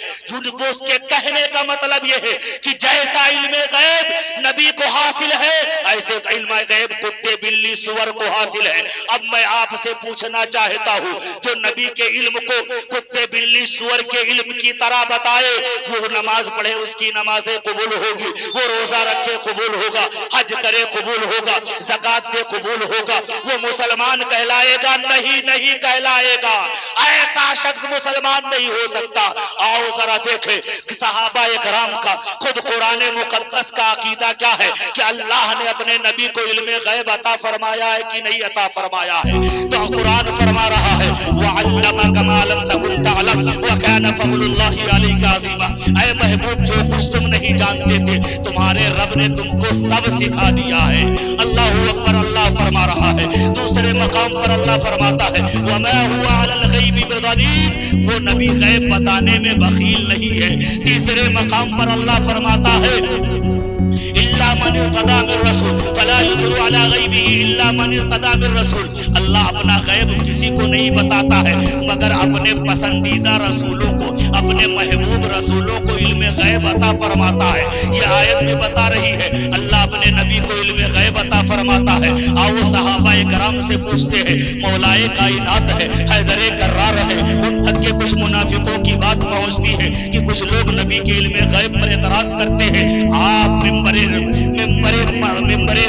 उसके कहने का मतलब यह है कि जैसा इल्मे गैब नबी को हासिल है ऐसे इल्मे गैब कुत्ते, बिल्ली, सुअर को हासिल है। अब मैं आपसे पूछना चाहता हूं, जो नबी के इल्म को कुत्ते, बिल्ली, सुअर के इल्म की तरह बताए, वो नमाज पढ़े उसकी नमाजें कबूल होगी, वो रोजा रखे कबूल होगा, हज करे कबूल होगा, ज़कात दे कबूल होगा, वो मुसलमान कहलाएगा? नहीं, नहीं कहलाएगा। ऐसा शख्स मुसलमान नहीं हो सकता। आओ जरा देखें कि सहाबा इकराम का खुद कुरान मुकद्दस का अकीदा क्या है कि अल्लाह ने अपने नबी को इल्मे गैब अता फरमाया है कि नहीं अता फरमाया है। तो कुरान फरमा रहा है वअल्लमका मा लम तकुन तअलम व कान फज़लुल्लाहि अलैका अज़ीमा। ऐ महबूब, जो कुछ तुम नहीं जानते थे तुम्हारे रब ने तुमको सब सिखा दिया है। अल्लाहु अकबर, अल्लाह फरमा रहा है। दूसरे मकाम पर अल्लाह फरमाता है वमा हुवा अलल गैबि बिज़नीन, वो नबी गैब बताने में बखील नहीं है। तीसरे मकाम पर अल्लाह फरमाता है इल्ला मन इर्तदा मिर रसूल फला युज़िरु अला गैबिही इल्ला मन इर्तदा मिर रसूल। अल्लाह अपना गैब किसी को नहीं बताता है मगर अपने पसंदीदा रसूलों को, अपने महबूब रसूलों को इल्मे गैब अता फरमाता है। ये आयत में बता रही है अल्लाह अपने नबी को इल्मे गैब अता फरमाता है। आओ सहाबा इकराम से पूछते हैं, मौलाए कायनात है, हैदरे कर्रार है, उन तक के कुछ मुनाफिकों की बात पहुंचती है कि कुछ लोग नबी के इल्मे गैब पर एतराज करते हैं। आप मिंबरे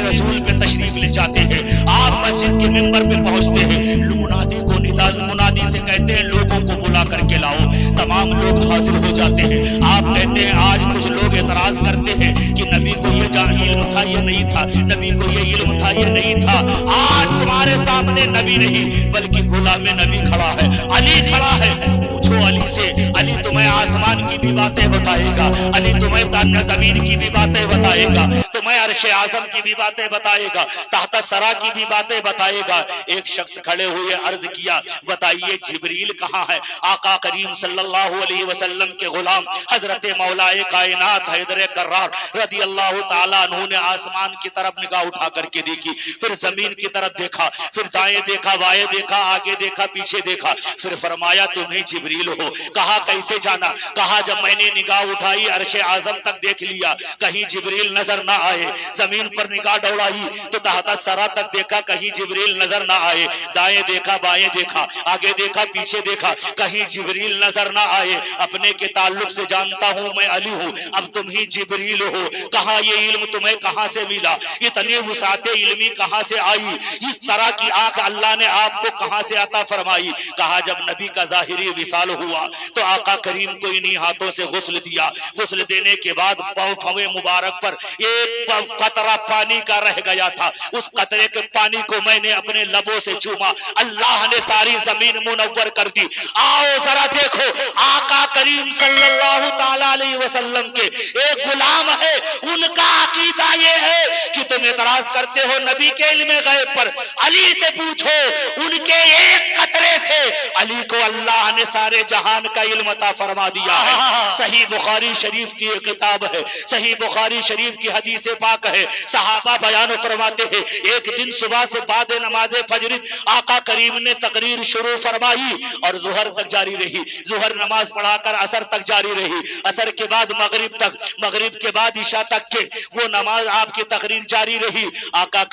रसूल पे तशरीफ ले जाते हैं, आप मस्जिद के मिंबर पे पहुंचते हैं, मुनादी को मुनादी से कहते हैं लोगों को बुला करके लाओ, तमाम लोग हाजिर हो जाते हैं। आप कहते हैं आज कुछ लोग एतराज करते हैं कि नबी को ये इल्म था ये नहीं था, नबी को ये इल्म था ये नहीं था। आज तुम्हारे सामने नबी नहीं बल्कि गुलाम नबी खड़ा है, अली खड़ा है। पूछो अली से, अली तुम्हें आसमान की भी बातें बताएगा, अली तुम्हें जमीन की भी बातें बताएगा, तुम्हें अर्श आज़म की भी बातें बताएगा, तहत सरा की भी बातें बताएगा। एक शख्स खड़े हुए अर्ज किया, बताइए जिब्रील कहाँ है? आका करीम सल्लल्लाहु अलैहि वसल्लम के गुलाम हजरत मौलाए कायनात हैदर कर्रार रदी अल्लाह ताला अन्हु ने आसमान की तरफ निगाह उठा करके देखी, फिर जमीन की तरफ देखा, फिर दाएं देखा, बाएं देखा, आगे देखा, पीछे देखा, फिर फरमाया तुम ही जिब्रील हो। कहा कैसे जाना? कहा जब मैंने निगाह उठाई अर्श आज़म तक देख लिया, कहीं जिब्रील नजर ना आए, जमीन पर निगाह दौड़ाई तो तहत सरा तक देखा, कहीं जिब्रील नजर ना आए, दाएं देखा, बाएं देखा, आगे देखा, पीछे देखा, कहीं जिब्रील नजर ना आए। अपने के ताल्लुक से जानता हूं मैं अली हूं, अब तुम ही जिब्रील हो। कहा ये इल्म तुम्हें कहां से मिला? इतनी वसाते इल्मी कहां से आई? इस तरह की आंख अल्लाह ने आपको कहां से अता फरमाई? कहा जब नबी का जाहिरी विसाल हुआ तो आका करीम को इन्हीं हाथों से गुस्ल दिया। गुस्ल देने के बाद फवे मुबारक पर एक एक कतरा पानी का रह गया था, उस कतरे के पानी को मैंने अपने लबों से चूमा, अल्लाह ने सारी जमीन मुनव्वर कर दी। आओ जरा देखो, आका करीम सल्लल्लाहु ताला अलैहि वसल्लम के एक गुलाम है, उनका अकीदा ये है कि तुम एतराज करते हो नबी के इल्म गैब पर, अली से पूछो, उनके एक कतरे से अली को अल्लाह ने सारे जहान का इल्म अता फरमा दिया है। सही बुखारी शरीफ की एक किताब है, सही बुखारी शरीफ की हदीस पाक है, सहाबा बयान फरमाते हैं, एक दिन सुबह से बाद नमाज फजर आका करीम ने तकरीर शुरू फरमाई और जुहर तक जारी रही, जुहर नमाज पढ़ाकर असर तक जारी रही, असर के बाद मगरिब तक, मगरिब के बाद इशा तक के वो नमाज आपकी तकरीर जारी रही। आका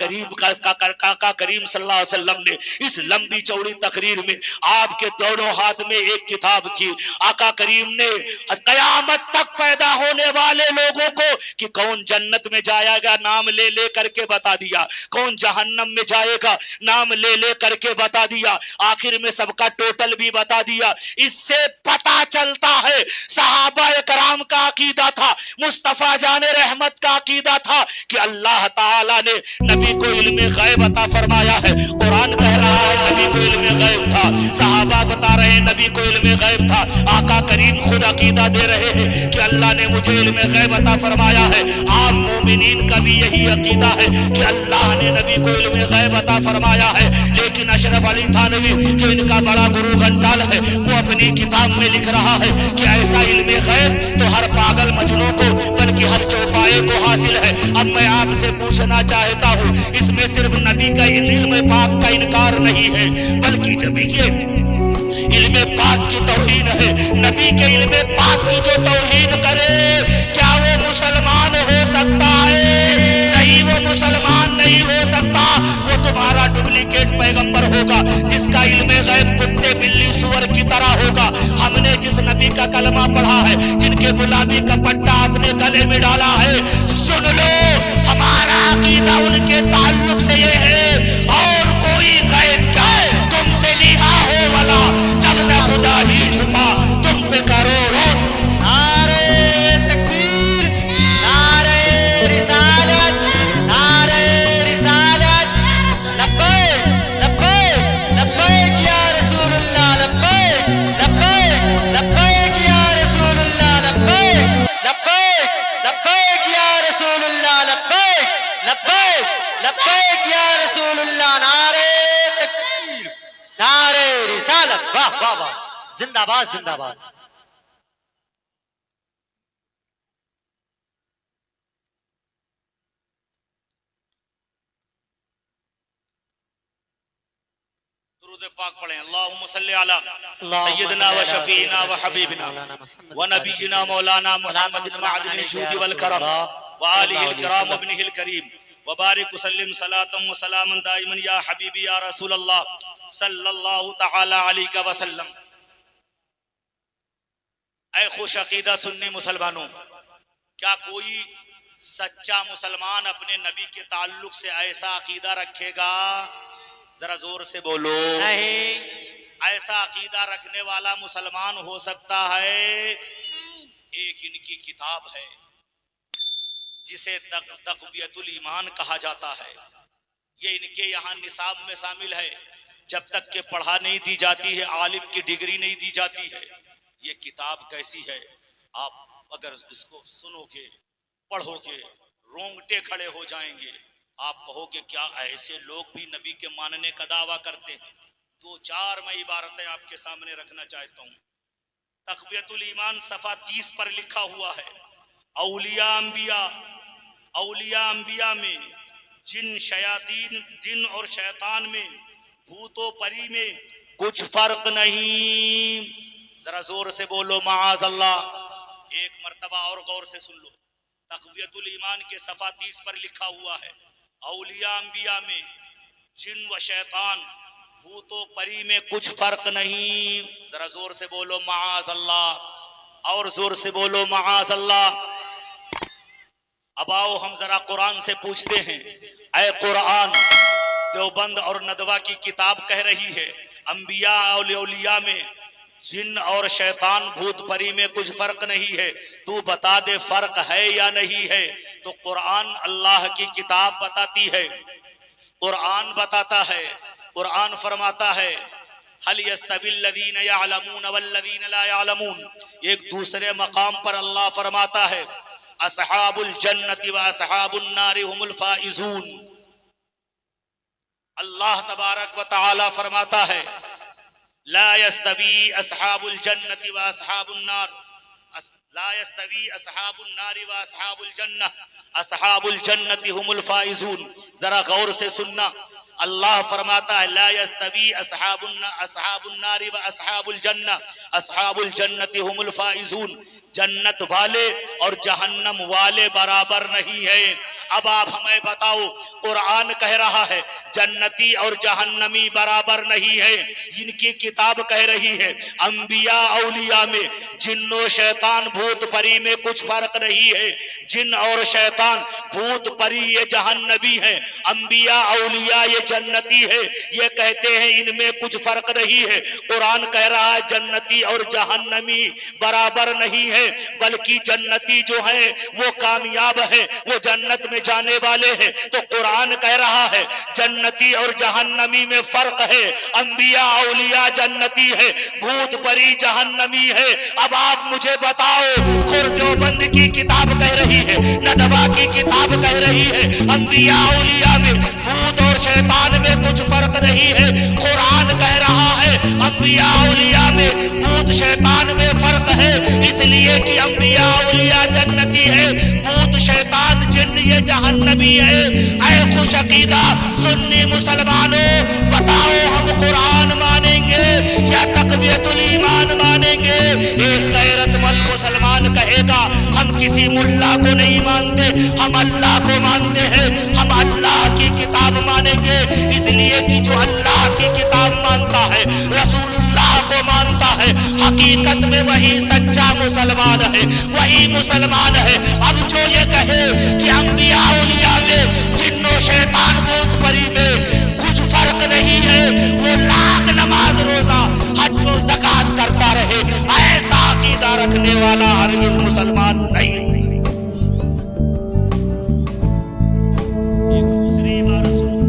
करीम सल्लल्लाहु अलैहि वसल्लम ने इस लंबी चौड़ी तकरीर में आपके दोनों हाथ में एक किताब की, आका करीम ने कयामत तक पैदा होने वाले लोगों को कि कौन जन्नत में जाएगा नाम ले ले करके बता दिया, कौन जहन्नम में जाएगा नाम ले ले करके बता दिया, आखिर में सबका टोटल भी बता दिया। इससे पता चलता है सहाबा कराम का अकीदा था, मुस्तफा जाने रहमत का अकीदा था कि अल्लाह ताला ने नबी को इल्म गैब अता फरमाया है। कुरान कह रहा है नबी को इल्म गैब था, सहाबा बता रहे हैं नबी को इल्म गैब था, आका करीम खुद अकीदा दे रहे हैं कि अल्लाह ने मुझे इल्म गैब अता फरमाया है। आम मोमिनीन का भी यही अकीदा है कि अल्लाह ने नबी को इल्म गैब अता फरमाया है। लेकिन अशरफ अली थानवी जो इनका बड़ा गुरु घंटाल है, वो अपनी किताब में लिख रहा है कि ऐसा इल्म गैब तो हर पागल मजनू को बल्कि हर चौपाए को हासिल है। अब मैं आपसे पूछना चाहता हूँ, इसमें सिर्फ नबी का इल्म पाक का इनकार नहीं है, बल्कि नबी के इल्म पाक की तौहीन है। नबी के इल्म पाक की जो तौहीन करे, क्या वो मुसलमान हो सकता है? नहीं, वो मुसलमान नहीं हो सकता, वो तुम्हारा डुप्लीकेट पैगंबर होगा जिसका इल्म गैब कुत्ते बिल्ली सुअर की तरह होगा। हमने जिस नबी का कलमा पढ़ा है, जिनके गुलाबी का पट्टा अपने गले में डाला है, सुन लो हमारा अकीदा उनके ताल्लुक से ये है, और कोई गैब क्या तुमसे लिहा हो वाला जब न खुदा ही छुपा तुम पे करोड़ों। नारे तकबीर, नारे रिसालत, नारे रिसालत, लब्बैक लब्बैक लब्बैक या रसूलुल्लाह, लब्बैक लब्बैक लब्बैक या रसूलुल्लाह, लब्बैक लब्बैक लब्बैक या रसूलुल्लाह, लब्बैक लब्बैक लब्बैक या रसूलुल्लाह। नारे तकबीर, नारे रिसालत, वाह वाह वाह, जिंदाबाद जिंदाबाद। दुरूद पाक पढ़ें। अल्लाहुम्मा सल्ली अला सय्यदना व शफीना व हबीबना व नबीना मौलाना मुहम्मदिन मअदिनिल जूद वल करम व आलिहिल किराम व इब्निहिल करीम व बारिक वसल्लिम सलातन व सलामन दाइमन या हबीबी या रसूल अल्लाह सल्लल्लाहु तआला अलैहि वसल्लम। ऐ खुश अकीदा सुन्नी मुसलमानों, क्या कोई सच्चा मुसलमान अपने नबी के ताल्लुक से ऐसा अकीदा रखेगा? जरा जोर से बोलो। नहीं, ऐसा अकीदा रखने वाला मुसलमान हो सकता है? एक इनकी किताब है जिसे तक़वियतुल ईमान कहा जाता है, ये इनके यहाँ निसाब में शामिल है। जब तक के पढ़ा नहीं दी जाती है, आलिम की डिग्री नहीं दी जाती है। ये किताब कैसी है, आप अगर इसको सुनोगे पढ़ोगे रोंगटे खड़े हो जाएंगे। आप कहोगे क्या ऐसे लोग भी नबी के मानने का दावा करते हैं? दो चार मैं इबारतें आपके सामने रखना चाहता हूँ। तक़वियतुल ईमान सफ़ा 30 पर लिखा हुआ है, औलिया अंबिया में, जिन शयातीन, जिन और शैतान में, भूतों परी में कुछ फर्क नहीं। जरा जोर से बोलो माअज़ अल्लाह। एक मर्तबा और गौर से सुन लो। तक़वियतुल ईमान के सफ़ा 30 पर लिखा हुआ है, औलिया अंबिया में, जिन व शैतान, भूतों परी में कुछ फर्क नहीं। जरा जोर से बोलो माअज़ अल्लाह, और जोर से बोलो माअज़ अल्लाह। अब आओ हम जरा कुरान से पूछते हैं, ऐ कुरान, देवबंद और नदवा की किताब कह रही है अंबिया और औलिया में जिन और शैतान भूत परी में कुछ फर्क नहीं है, तू बता दे फर्क है या नहीं है। तो कुरान अल्लाह की किताब बताती है, कुरान बताता है, कुरान फरमाता है हल यस्तविल्लज़ीन यअलमून वल्लज़ीन ला यअलमून। एक दूसरे मकाम पर अल्लाह फरमाता है अस्हाबुल जन्नति व अस्हाबुन नारि हुमुल फाइजून। अल्लाह तबारक व तआला फरमाता है ला यस्तवी अस्हाबुल जन्नति व अस्हाबुन नार, ला यस्तवी अस्हाबुन नारि व अस्हाबुल जन्नह, अस्हाबुल जन्नति हुमुल फाइजून। जरा गौर से सुनना, अल्लाह फरमाता है ला यस्तवी अस्हाबुन नारि व अस्हाबुल जन्नह, अस्हाबुल जन्नति हुमुल फाइजून। जन्नत वाले और जहन्नम वाले बराबर नहीं है। अब आप हमें बताओ, कुरान कह रहा है जन्नती और जहन्नमी बराबर नहीं है। इनकी किताब कह रही है अंबिया औलिया में, जिन्नो शैतान भूत परी में कुछ फर्क नहीं है। जिन और शैतान भूत परी ये जहन्नमी है, अंबिया औलिया ये जन्नती है। ये कहते हैं इनमें कुछ फर्क नहीं है। कुरान कह रहा है जन्नती और जहन्नमी बराबर नहीं है, बल्कि जन्नती जो है वो कामयाब है, वो जन्नत में जाने वाले हैं। तो कुरान कह रहा है जन्नती और जहन्नमी में फर्क है। अंबिया औलिया जन्नती है, भूत परी जहन्नमी है। अब आप मुझे बताओ, खुरदेवबंद की किताब कह रही है, नदवा की किताब कह रही है अंबिया औलिया में भूत और शैतान में कुछ फर्क नहीं है। कुरान कह रहा है अंबिया औलिया में भूत शैतान में फर्क है, इसलिए कि अंबिया औलिया जन्नती है, भूत शैतान जिन्न ये जहन्नमी है। ऐ खुश अकीदा सुन्नी मुसलमानों, बताओ हम कुरान मानेंगे या तक़वियतुल ईमान मानेंगे? एक गैरतमंद मुसलमान कहेगा हम किसी मुल्ला को नहीं मानते, हम अल्लाह को मानते हैं, हम अल्लाह की किताब मानेंगे। इसलिए कि जो अल्लाह की किताब मानता है, रसूलुल्लाह को मानता है, हकीकत में वही सच्चा मुसलमान है, वही मुसलमान है। अब जो ये कहे कि अंबिया औलिया में जिन्नो शैतान भूत परी में कुछ फर्क नहीं है, वो लाख नमाज रोजा हज और ज़कात करता रहे, ऐसा अकीदा रखने वाला हरगिज़ मुसलमान नहीं है। एक दूसरी बात सुनो,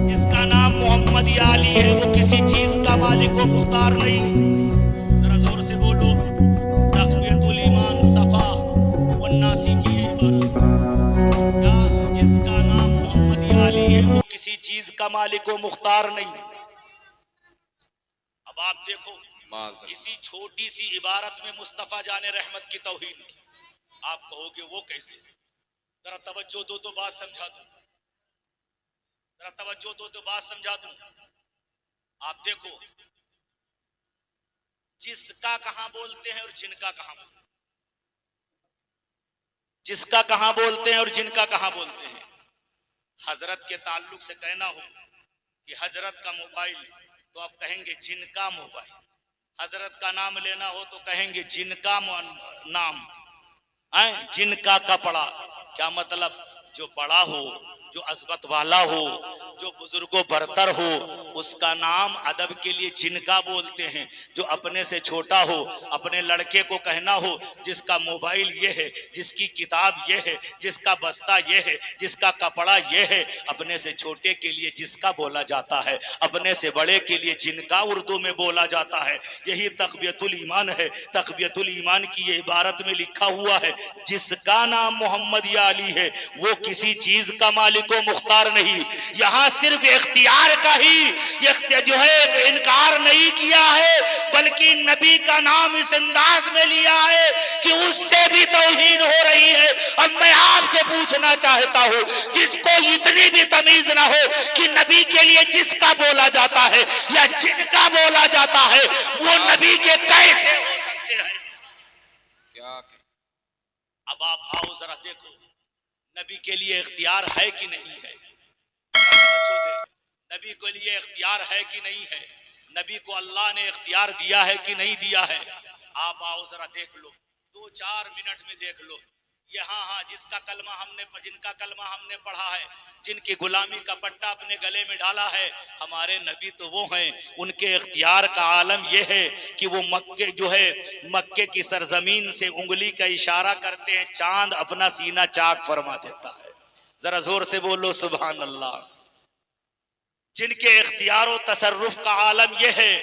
जिसका नाम मोहम्मद या अली है वो किसी चीज का मालिक व मुख्तार नहीं। जरा जोर से बोलो, तक़वियतुल ईमान सफा वन्नासी की है इबारत। क्या जिसका नाम मोहम्मद या अली है वो किसी चीज का मालिक व मुख्तार नहीं। अब आप देखो इसी छोटी सी इबारत में मुस्तफा जाने रहमत की तौहीन की। आप कहोगे वो कैसे? जरा तवज्जो दो तो बात समझा दूं, जरा तवज्जो दो तो बात समझा दूं। आप देखो जिसका कहां बोलते हैं और जिनका कहां बोलते हैं, जिसका कहां बोलते हैं और जिनका कहां बोलते हैं। हजरत के ताल्लुक से कहना हो कि हजरत का मोबाइल तो आप कहेंगे जिनका मोबाइल, हजरत का नाम लेना हो तो कहेंगे जिनका नाम, जिनका कपड़ा। क्या मतलब? जो बड़ा हो, जो अज़मत वाला हो, जो बुजुर्गों बरतर हो, उसका नाम अदब के लिए जिनका बोलते हैं। जो अपने से छोटा हो, अपने लड़के को कहना हो जिसका मोबाइल ये है, जिसकी किताब ये है, जिसका बस्ता ये है, जिसका कपड़ा ये है, अपने से छोटे के लिए जिसका बोला जाता है, अपने से बड़े के लिए जिनका उर्दू में बोला जाता है। यही तक़वियतुल ईमान है। तक़वियतुल ईमान की ये इबारत में लिखा हुआ है जिसका नाम मोहम्मद या अली है वो किसी चीज का मालिक को मुख्तार नहीं। यहाँ सिर्फ इख्तियार का ही जो है इनकार नहीं किया है, बल्कि नबी का नाम इस अंदाज में लिया है कि उससे भी तौहीन हो रही है। अब मैं आपसे पूछना चाहता हूँ, जिसको इतनी भी तमीज ना हो कि नबी के लिए जिसका बोला जाता है या जिनका बोला जाता है, वो नबी के कैसे हो सकते हैं? क्या अब आप आओ जरा देखो नबी के लिए इख्तियार है कि नहीं है। नबी के लिए इख्तियार है कि नहीं है? नबी को अल्लाह ने इख्तियार दिया है कि नहीं दिया है? आप आओ जरा देख लो, 2-4 मिनट में देख लो। ये हाँ, जिनका कलमा हमने पढ़ा है, जिनकी गुलामी का पट्टा अपने गले में डाला है, हमारे नबी तो वो हैं, उनके इख्तियार का आलम ये है कि वो मक्के की सरजमीन से उंगली का इशारा करते हैं, चांद अपना सीना चाक फरमा देता है। जरा जोर से बोलो सुभान अल्लाह। जिनके इख्तियार और तसर्रुफ का आलम यह है,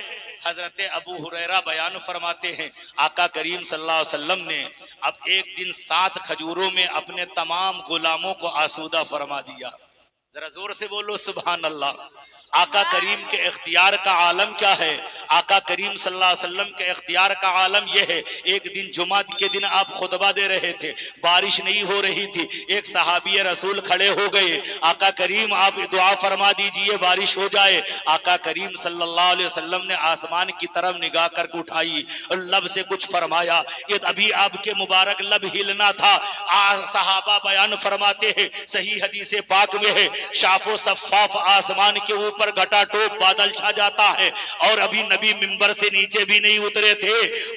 हजरत अबू हुरैरा बयान फरमाते हैं, आका करीम सल्लल्लाहु अलैहि वसल्लम ने अब एक दिन 7 खजूरों में अपने तमाम गुलामों को आसूदा फरमा दिया। जरा जोर से बोलो सुभान अल्लाह। आका करीम के इख्तियार का आलम क्या है? आका करीम सल्लल्लाहु अलैहि वसल्लम के इख्तियार का आलम यह है, एक दिन जुमा के दिन आप खुतबा दे रहे थे, बारिश नहीं हो रही थी, एक सहाबी रसूल खड़े हो गए, आका करीम आप दुआ फरमा दीजिए बारिश हो जाए। आका करीम सल्लल्लाहु अलैहि वसल्लम ने आसमान की तरफ निगाह करके उठाई और लब से कुछ फरमाया, ये अभी आपके मुबारक लब हिलना था। सहाबा बयान फरमाते हैं, सही हदीस पाक में है, शाफो सफ़ाफ आसमान के ऊपर घटाटोप बादल छा जाता है और अभी नबी मिंबर से नीचे भी नहीं उतरे थे,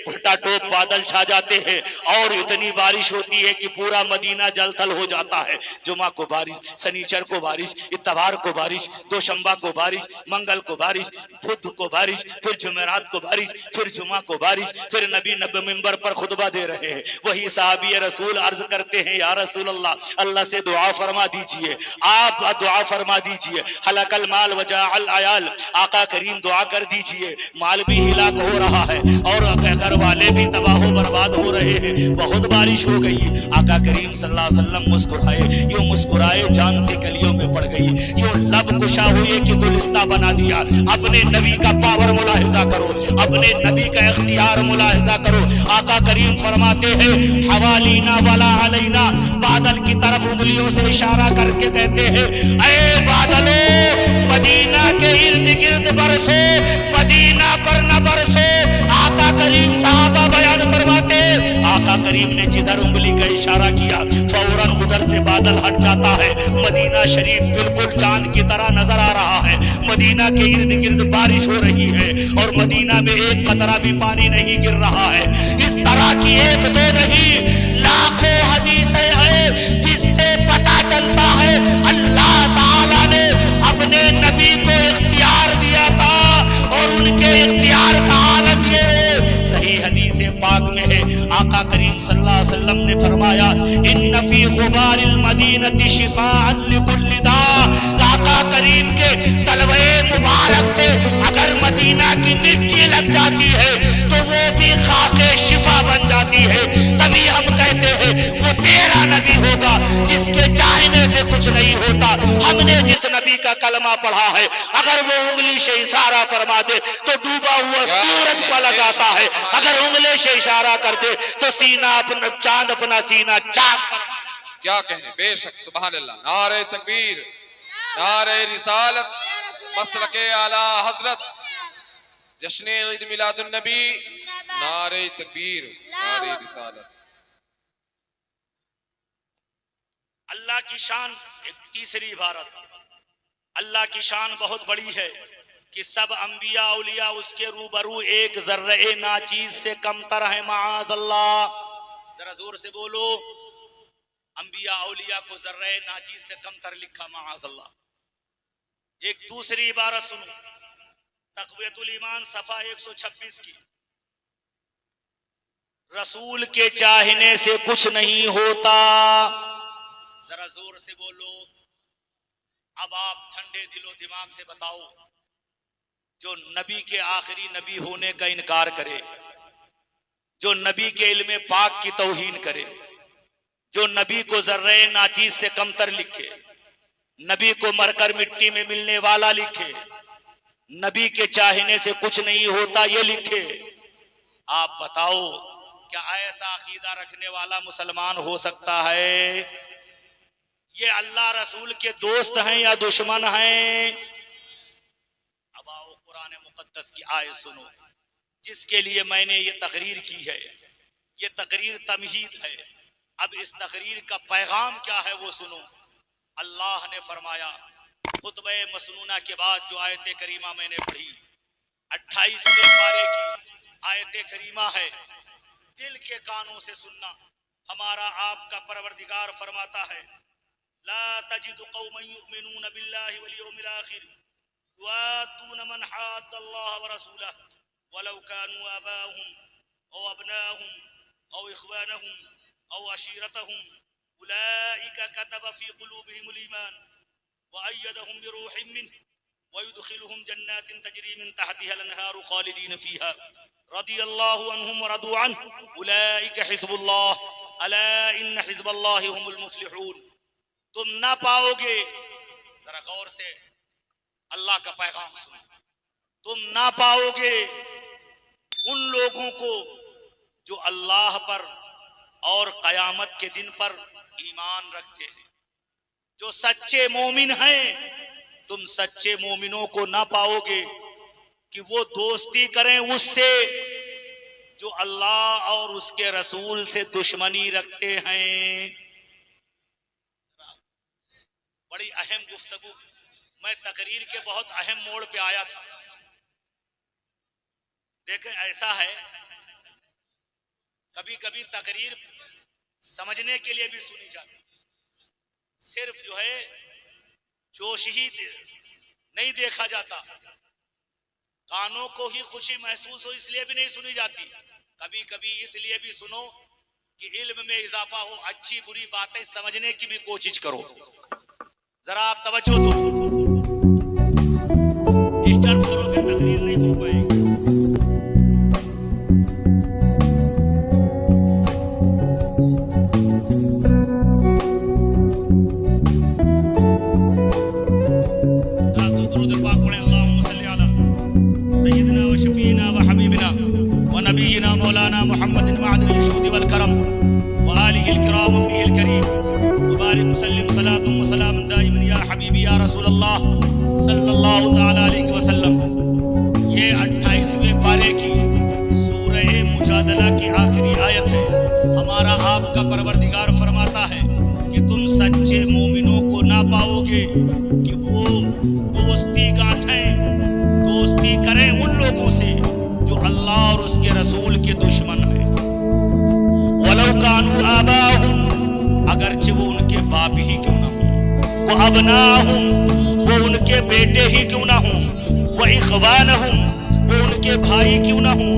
घटाटोप बादल छा जाते हैं और इतनी बारिश होती है कि पूरा मदीना जलथल हो जाता है। जुमा को बारिश, शनिचर को बारिश, इतवार को बारिश, दोशंबा को बारिश, मंगल को बारिश, बुध को बारिश, फिर जुमेरात को बारिश, फिर जुमा को बारिश, फिर नबी मिंबर पर खुतबा दे रहे हैं। वही साहबी रसूल अर्ज करते हैं, या रसूल अल्लाह, अल्लाह से दुआ फरमा दीजिए, आप दुआ फरमा दीजिए, हलकल माल वजा अल आयाल, आका करीम दुआ कर दीजिए, माल भी हिलाक हो रहा है और घर वाले भी तबाह बर्बाद हो रहे हैं, बहुत बारिश हो गई। आका करीम सल्लल्लाहु अलैहि वसल्लम मुस्कुराए, यूं मुस्कुराए जान से कलियों में पड़ गई, यूं लब कुशा हुए कि गुलिस्ता बना दिया। अपने नबी का पावर मुलाहिजा करो, अपने नबी का इख्तियार मुलाहिजा करो। आका करीम फरमाते हैं, हवालीना वाला अलैना, बादल की तरफ उंगलियों से इशारा करके कहते हैं, ऐ बादलो मदीना के इर्द गिर्द बरसो, मदीना पर न बरसो। आका करीम साहबा बयान फरमाते, आका करीम ने जिधर उंगली का इशारा किया फौरन उधर से बादल हट जाता है, मदीना शरीफ बिल्कुल चांद की तरह नजर आ रहा है। मदीना के इर्द गिर्द बारिश हो रही है और मदीना में एक कतरा भी पानी नहीं गिर रहा है। इस तरह की एक दो नहीं, लाखों हदीसें हैं जिससे पता चलता है अल्लाह ताला ने अपने नबी को इख्तियार दिया था और उनके इख्तियार का आलम ये है। सही हदीस पाक में है, आका करीम सल्लल्लाहु अलैहि वसल्लम ने फरमाया, इन्न फी गुबारिल मदीनति शिफाअन लिकुल्लि दा। आका करीम के तलवे मुबारक से अगर मदीना की मिट्टी लग जाती है तो वो भी खाके शिफा बन जाती है। तभी हम कहते हैं वो तेरा नबी होगा जिसके चाहने से कुछ नहीं होता। हमने जिस नबी का कलमा पढ़ा है, अगर वो उंगली से इशारा फरमा दे तो डूबा हुआ सूरज को लगाता है, अगर उंगली से इशारा कर दे तो सीना अपना चांद अपना सीना चाक। क्या कहने, बेशक सुभान अल्लाह। नारे तकबीर, नारे रिसालत, मसलके आला हजरत, जश्न ईद मिलादुन नबी, नारे तकबीर, नारे रिसालत। अल्लाह की शान, एक तीसरी इबारत, अल्लाह की शान बहुत बड़ी है कि सब अंबिया औलिया उसके रूबरू एक जर्रे नाचीज से कमतर है, माआज अल्लाह। जरा जोर से बोलो, अंबिया औलिया को जर्रे नाचीज से कमतर लिखा, माआज अल्लाह। एक दूसरी इबारत सुनो, तक़वियतुल ईमान सफा 126 की, रसूल के चाहने से कुछ नहीं होता। जरा जोर से बोलो। अब आप ठंडे दिलो दिमाग से बताओ, जो नबी के आखिरी नबी होने का इनकार करे, जो नबी के इल्म पाक की तौहीन करे, जो नबी को जर्रे नाचीज से कमतर लिखे, नबी को मरकर मिट्टी में मिलने वाला लिखे, नबी के चाहने से कुछ नहीं होता ये लिखे, आप बताओ क्या ऐसा अकीदा रखने वाला मुसलमान हो सकता है? ये अल्लाह रसूल के दोस्त हैं या दुश्मन हैं? अब आओ कुरान मुकद्दस की आयत सुनो, जिसके लिए मैंने ये तकरीर की है। ये तकरीर तमहीद है। अब इस तकरीर का पैगाम क्या है वो सुनो। अल्लाह ने फरमाया खुतबे मसनूना के बाद जो आयत करीमा मैंने पढ़ी, 28वें पारे की आयत करीमा है, दिल के कानों से सुनना, हमारा आपका परवरदिगार फरमाता है, ला तजिदु कौमन युमिनून बिल्लाहि वल यौमिल आखिर युवाद्दून मन हाद्दल्लाह व रसूलहु वलौ कानू आबाहुम औ अबनाहुम औ इख्वानहुम औ अशीरतहुम उलाइका कतब फी कुलूबिहिमुल ईमान व अय्यदहुम बिरूहिम मिन्हु व युदखिलुहुम जन्नातिन तजरी मिन तहतिहा अल-अनहारु खालिदीन फीहा रदियल्लाहु अन्हुम व रदू अन्हु उलाइका हिज़्बुल्लाह अला इन्न हिज़्बल्लाहि हुमुल मुफ्लिहून। तुम ना पाओगे, जरा गौर से अल्लाह का पैगाम सुनो, तुम ना पाओगे उन लोगों को जो अल्लाह पर और कयामत के दिन पर ईमान रखते हैं, जो सच्चे मोमिन हैं। तुम सच्चे मोमिनों को ना पाओगे कि वो दोस्ती करें उससे जो अल्लाह और उसके रसूल से दुश्मनी रखते हैं। बड़ी अहम गुफ्तगू, मैं तकरीर के बहुत अहम मोड़ पे आया था। देखें, ऐसा है कभी कभी तकरीर समझने के लिए भी सुनी जाती, सिर्फ जो है जोश ही नहीं देखा जाता, कानों को ही खुशी महसूस हो इसलिए भी नहीं सुनी जाती। कभी कभी इसलिए भी सुनो कि इल्म में इजाफा हो, अच्छी बुरी बातें समझने की भी कोशिश करो। जरा आप तवज्जो दो, डिस्टर्ब करोगे तकरीर नहीं हो पाएगी। नबीना मौलाना मुहम्मद मादिल जूद वल करम व आलिहिल किराम अम्मिहिल करीम मुबारक मुसल्लिम सलातुम व सलाम दाइमन या हबीबी या रसूल अल्लाह सल्लल्लाहु तआला अलैहि वसल्लम। ये 28वें पारे की सूरह मुजादला की आखिरी आयत है। हमारा आपका परवरदिगार फरमाता है कि तुम सच्चे मोमिनों को ना पाओगे कि वो दोस्ती गांठें, दोस्ती करें उन लोगों से जो अल्लाह और उसके रसूल के दुश्मन है। वलौ कानू आबाहुम, अगरचे वो उनके बाप ही क्यों ना हो, वो अबनाहुम, वो उनके बेटे ही क्यों ना हो, वो इख्वानहुम, वो उनके भाई क्यों ना हो,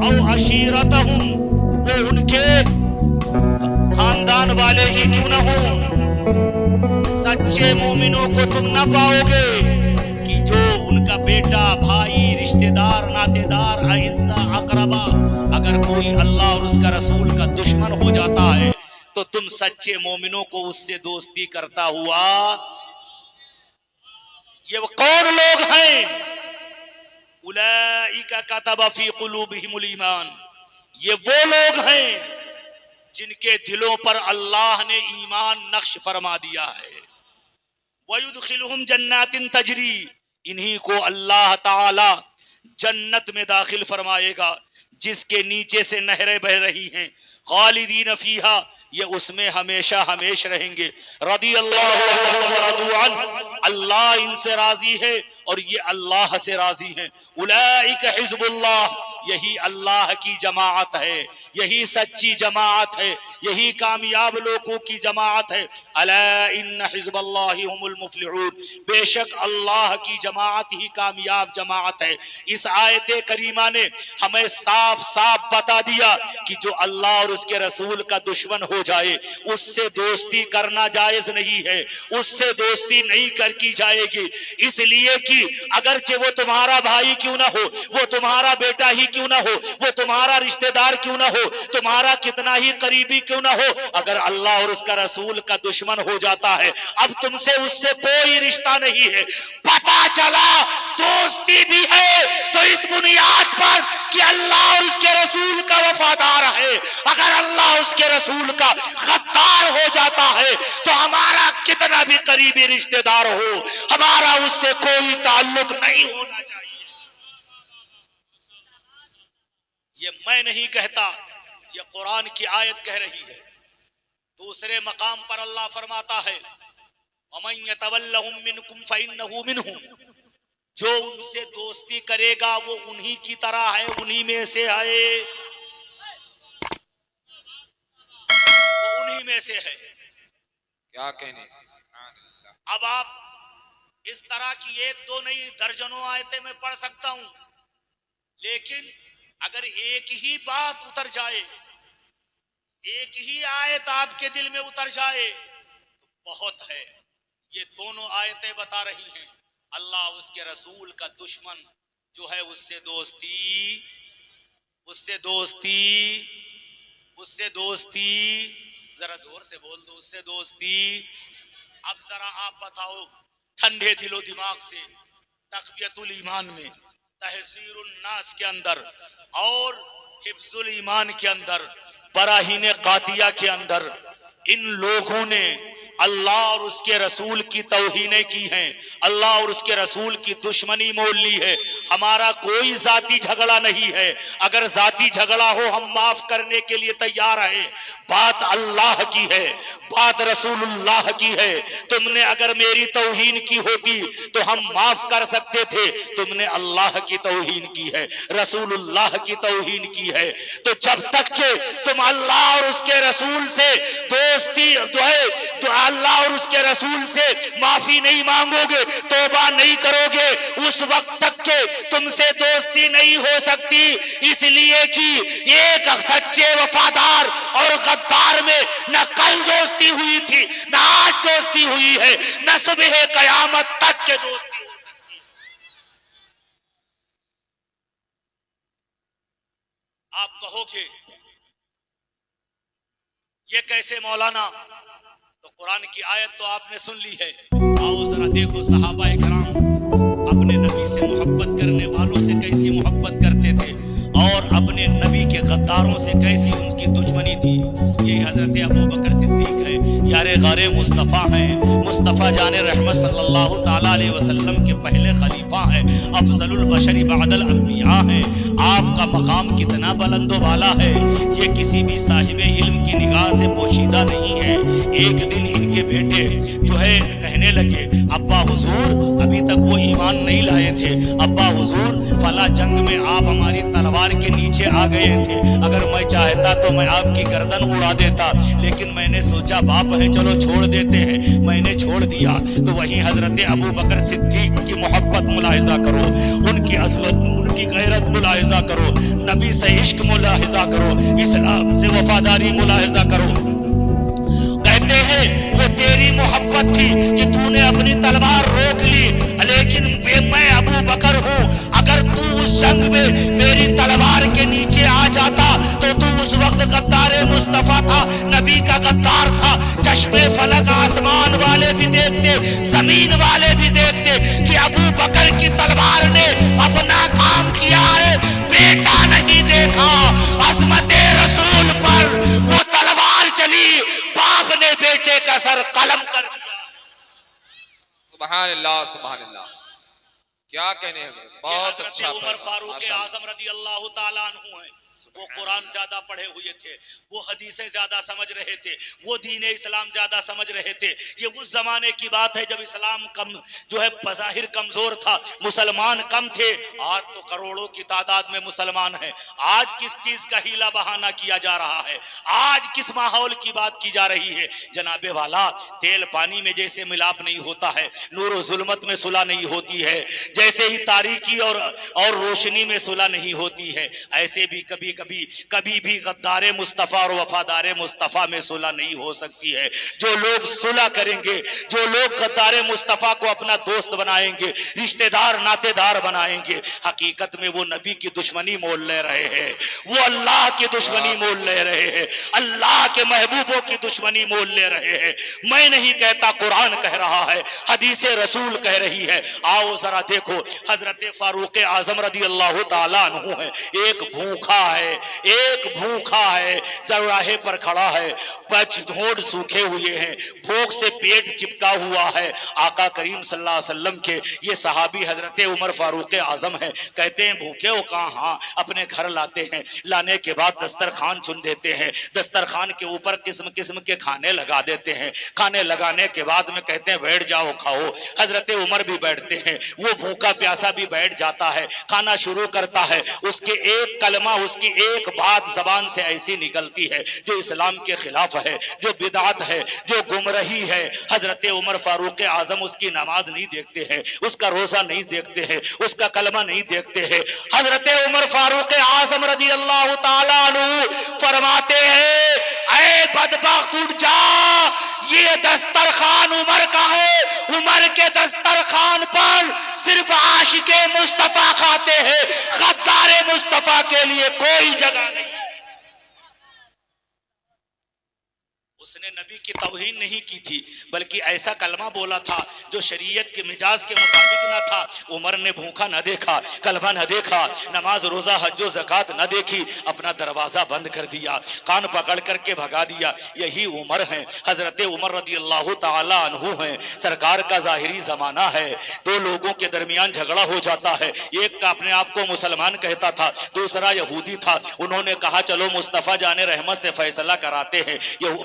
औ अशीरतहुम, वो उनके खानदान वाले ही क्यों ना हो। सच्चे मोमिनों को तुम ना पाओगे कि जो उनका बेटा, भाई, रिश्तेदार, नातेदार, अइज़्ज़ा, अक़रबा, अगर कोई अल्लाह और उसका रसूल का दुश्मन हो जाता है तो तुम सच्चे मोमिनों को उससे दोस्ती करता हुआ। ये वो कौन लोग हैं? उलाइका कतब फी कुलूबिहिमुल ईमान, ये वो लोग हैं जिनके दिलों पर अल्लाह ने ईमान नक्श फरमा दिया है। वयुदखिलुहुम जन्नातिन तजरी, इन्हीं को अल्लाह ताला जन्नत में दाखिल फरमाएगा जिसके नीचे से नहरें बह रही हैं। खालिदीन फीहा, ये उसमें हमेशा हमेश रहेंगे। रदियल्लाहु अन्हु व रदू अन्हु, अल्लाह इनसे राजी है और ये अल्लाह से राजी हैं। उलाइका हिज़्बुल्लाह, यही अल्लाह की जमाअत है, यही सच्ची जमाअत है, यही कामयाब लोगों की जमाअत है। अला इन्न हिज़्बल्लाहि हुमुल मुफ्लिहून, बेशक अल्लाह की जमाअत ही कामयाब जमाअत है। इस आयत करीमा ने हमें साफ साफ बता दिया कि जो अल्लाह और उसके रसूल का दुश्मन हो जाए उससे दोस्ती करना जायज नहीं है, उससे दोस्ती नहीं कर की जाएगी। इसलिए कि अगरचे वो तुम्हारा भाई क्यों ना हो, वो तुम्हारा बेटा ही क्यों ना हो, वो तुम्हारा रिश्तेदार क्यों ना हो, तुम्हारा कितना ही करीबी क्यों ना हो, अगर अल्लाह और उसका रसूल का दुश्मन हो जाता है अब तुमसे उससे कोई रिश्ता नहीं है। पता चला दोस्ती भी है तो इस बुनियाद पर कि अल्लाह और उसके रसूल का वफादार है। अगर अल्लाह उसके रसूल का गद्दार हो जाता है तो हमारा कितना भी करीबी रिश्तेदार हो, हमारा उससे कोई ताल्लुक नहीं होना चाहिए। ये मैं नहीं कहता, ये कुरान की आयत कह रही है। दूसरे मकाम पर अल्लाह फरमाता है, वमन यतवल्लहुम मिनकुम फइन्नहु मिनहुम, जो उनसे दोस्ती करेगा वो उन्हीं की तरह है, उन्हीं में से है। उन्हीं में से है। क्या कहने। अब आप इस तरह की एक दो नहीं दर्जनों आयतें मैं पढ़ सकता हूं, लेकिन अगर एक ही बात उतर जाए, एक ही आयत आपके दिल में उतर जाए तो बहुत है। ये दोनों आयतें बता रही हैं अल्लाह उसके रसूल का दुश्मन जो है उससे दोस्ती, उससे दोस्ती, उससे दोस्ती, जरा जोर से बोल दो, उससे दोस्ती। अब जरा आप बताओ ठंडे दिलो दिमाग से तक़वियतुल ईमान में, तहज़ीरुन नास के अंदर और हिफ्ज़ुल ईमान के अंदर, बराहीन कातिया के अंदर इन लोगों ने अल्लाह और उसके रसूल की तौहीनें की हैं, अल्लाह और उसके रसूल की दुश्मनी मोल ली है। हमारा कोई जाती झगड़ा नहीं है, अगर जाती झगड़ा हो हम माफ करने के लिए तैयार हैं। बात अल्लाह की है, बात रसूलुल्लाह की है। तुमने अगर मेरी तौहीन की होती तो हम माफ कर सकते थे, तुमने अल्लाह की तौहीन की है, रसूलुल्लाह की तौहीन की है। तो जब तक के तुम अल्लाह और उसके रसूल से दोस्ती जो है, तो अल्लाह और उसके रसूल से माफी नहीं मांगोगे, तौबा नहीं करोगे, उस वक्त तक के तुमसे दोस्ती नहीं हो सकती। इसलिए कि एक सच्चे वफादार और गद्दार में न कल दोस्ती हुई थी, न आज दोस्ती हुई है, न सुबह कयामत तक के दोस्ती हो सकती है। आप कहोगे ये कैसे मौलाना, तो कुरान की आयत तो आपने सुन ली है। आओ जरा देखो सहाबा इकराम अपने नबी से मोहब्बत करने वालों से कैसी मोहब्बत करते थे और अपने नबी के गद्दारों से कैसी उनकी दुश्मनी थी। ये हजरत अबू बकर सिद्दीक है, यारे गारे मुस्तफ़ा हैं, मुस्तफ़ा जाने रहमत सल्लल्लाहु ताला अलैहि वसल्लम के पहले खलीफा हैं, अफजलुल बशरी बअदल अंबिया हैं। आपका मकाम कितना बुलंदो वाला है, ये किसी भी साहिब इल्म की निगाह से पोशीदा नहीं है। एक दिन इनके बेटे जो है कहने लगे, अब्बा हुजूर अभी तक वो ईमान नहीं लाए थे, अब्बा हुजूर फला जंग में आप हमारी तलवार के नीचे आ गए थे, अगर मैं चाहता तो मैं आपकी गर्दन उड़ा देता, लेकिन मैंने सोचा बाप है चलो छोड़ देते हैं, मैंने छोड़ दिया। तो वहीं हजरत अबू बकर सिद्दीक की मोहब्बत मुलाहिजा करो, उनकी अज़मत, उनकी गैरत मुलाहिजा करो, नबी से इश्क मुलाहिजा करो, इस्लाम से वफादारी मुलाहिजा करो। कहते हैं वो तेरी मोहब्बत थी कि तूने अपनी तलवार रोक ली, लेकिन मैं अबू बकर हूँ, अगर तू उस जंग में मेरी तलवार के नीचे आ जाता तो तू उस वक्त गद्दारे मुस्तफा था, नबी का गद्दार था। चश्मे फलक आसमान वाले भी देखते, जमीन वाले भी देखते कि अबू बकर की तलवार ने अपना काम किया है, बेटा नहीं देखा। अज़मते रसूल पर वो तलवार चली, बाप ने बेटे का सर कलम कर दिया। सुभान अल्लाह, सुभान अल्लाह, क्या कहने हैं, बहुत अच्छा। उमर फारूक आजम रदी अल्लाह ताला अन्हु है, वो कुरान ज्यादा पढ़े हुए थे, वो हदीसें ज्यादा समझ रहे थे, वो दीन इस्लाम ज्यादा समझ रहे थे। ये उस जमाने की बात है जब इस्लाम कम जो है बज़ाहिर कमजोर था, मुसलमान कम थे। आज तो करोड़ों की तादाद में मुसलमान है। आज किस चीज का हीला बहाना किया जा रहा है, आज किस माहौल की बात की जा रही है। जनाबे वाला, तेल पानी में जैसे मिलाप नहीं होता है, नूर जुल्मत में सुलह नहीं होती है, जैसे ही तारीकी और रोशनी में सुलह नहीं होती है, ऐसे भी कभी भी गद्दारे मुस्तफा और वफादारे मुस्तफा में सुलह नहीं हो सकती है। जो लोग सुलह करेंगे, जो लोग गद्दारे मुस्तफा को अपना दोस्त बनाएंगे, रिश्तेदार नातेदार बनाएंगे, हकीकत में वो नबी की दुश्मनी मोल ले रहे हैं, वो अल्लाह की दुश्मनी मोल ले रहे हैं, अल्लाह के महबूबों की दुश्मनी मोल ले रहे हैं। मैं नहीं कहता, कुरान कह रहा है, हदीसे रसूल कह रही है। आओ जरा देखो, हजरत फारूक आजम रदी अल्लाह ताला अन्हु है, एक भूखा है, एक भूखा है, चौराहे पर खड़ा है, होंठ सूखे हुए हैं, भूख से पेट चिपका हुआ है। आका करीम सल्लल्लाहु अलैहि वसल्लम के ये सहाबी हजरत उमर फारूक आजम है, कहते हैं भूखे हो कहाँ? हाँ, अपने घर लाते हैं, लाने के बाद दस्तरखान चुन देते हैं, दस्तरखान के ऊपर किस्म किस्म के खाने लगा देते हैं, खाने लगाने के बाद में कहते हैं बैठ जाओ खाओ। हजरत उमर भी बैठते हैं, वो भूखा प्यासा भी बैठ जाता है, खाना शुरू करता है, उसके एक कलमा, उसकी एक बात जबान से ऐसी निकलती है जो इस्लाम के खिलाफ है, जो बिदअत है, जो गुमराही है। हजरत उमर फारूक आजम उसकी नमाज नहीं देखते हैं, उसका रोजा नहीं देखते हैं, उसका कलमा नहीं देखते हैं। हजरत उमर फारूक आजम रजी अल्लाह ताला अन्हु फरमाते हैं, ऐ बदबख्त उठ जा, ये दस्तरखान उमर का है, उमर के दस्तरखान पर सिर्फ आशिके मुस्तफा खाते हैं, गद्दारे मुस्तफा के लिए कोई जगह नहीं। उसने नबी की तौहीन नहीं की थी, बल्कि ऐसा कलमा बोला था जो शरीयत के मिजाज के मुताबिक न था। उमर ने भूखा न देखा, कलमा न देखा, नमाज रोजा हज्जो ज़कात न देखी, अपना दरवाजा बंद कर दिया, कान पकड़ करके भगा दिया। यही उमर है, हजरत उमर रदी अल्लाह ताला अन्हु हैं। सरकार का जाहिरी जमाना है, दो लोगों के दरमियान झगड़ा हो जाता है। एक का अपने आप को मुसलमान कहता था, दूसरा यहूदी था। उन्होंने कहा चलो मुस्तफ़ा जाने रहमत से फैसला कराते हैं।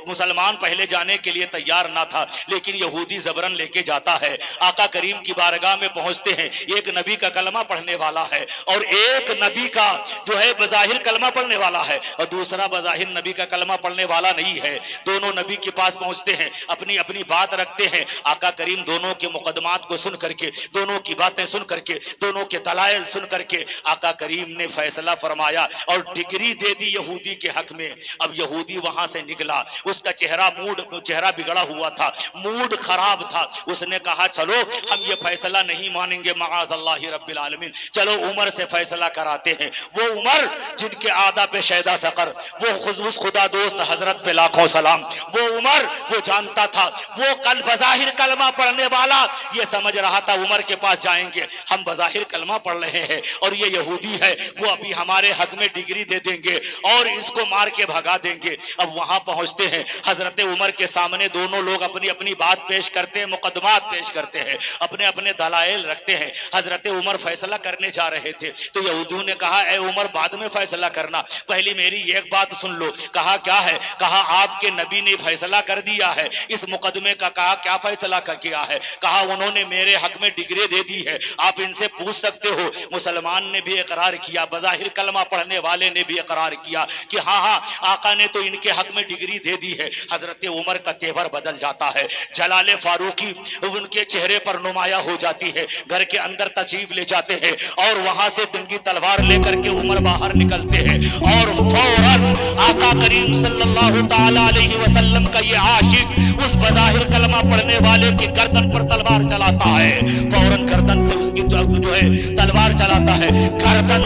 मुसलमान पहले जाने के लिए तैयार ना था, लेकिन यहूदी जबरन लेके जाता है। आका करीम की बारगाह में पहुंचते हैं। एक नबी का कलमा पढ़ने वाला है और एक नबी का जो है बज़ाहिर कलमा पढ़ने वाला है और दूसरा बज़ाहिर नबी का कलमा पढ़ने वाला नहीं है। दोनों नबी के पास पहुंचते हैं, अपनी अपनी बात रखते हैं। आका करीम दोनों के मुकदमात को सुन करके, दोनों की बातें सुन करके, दोनों के दलाइल सुन करके आका करीम ने फैसला फरमाया और डिग्री दे दी यहूदी के हक में। अब यहूदी वहां से निकला, उसका चेहरा बिगड़ा हुआ था, मूड खराब था। उसने कहा चलो हम ये फैसला नहीं मानेंगे, माअज़ल्लाहि रब्बिल आलमीन, चलो उमर से फैसला कराते हैं। वो उमर जिनके आदा पे शैदा सकर, वो उस खुदा दोस्त हजरत पे लाखों सलाम, वो उमर वो जानता था, वो कल बज़ाहिर कलमा पढ़ने वाला ये समझ रहा था उमर के पास जाएंगे, हम बज़ाहिर कलमा पढ़ रहे हैं और ये यहूदी है, वो अभी हमारे हक में डिग्री दे देंगे और इसको मार के भगा देंगे। अब वहां पहुंचते हैं, हजरत उमर के सामने दोनों लोग अपनी अपनी बात पेश करते हैं, मुकदमात पेश करते हैं, अपने अपने दलाइल रखते हैं। हजरत उमर फैसला करने जा रहे थे तो यहूदियों ने कहा ए उमर बाद में फैसला करना, पहली मेरी एक बात सुन लो। कहा क्या है? कहा आपके नबी ने फैसला कर दिया है इस मुकदमे का। कहा क्या फैसला किया है? कहा उन्होंने मेरे हक में डिग्री दे दी है, आप इनसे पूछ सकते हो। मुसलमान ने भी इकरार किया, बज़ाहिर कलमा पढ़ने वाले ने भी इकरार किया कि हाँ हाँ आका ने तो इनके हक में डिग्री दे दी है। हजरत उमर का तेवर बदल जाता है, जलाले फारूकी उनके चेहरे पर नुमाया हो जाती है। घर के अंदर तशरीफ ले जाते हैं और वहां से दंगी तलवार लेकर के उमर बाहर निकलते हैं और फौरन आका करीम सल्लल्लाहु ताला अलैहि वसल्लम का ये आशिक उस बज़ाहिर कलमा पढ़ने वाले की गर्दन पर तलवार चलाता है। फौरन गर्दन से उसकी जो है तलवार चलाता है, गर्दन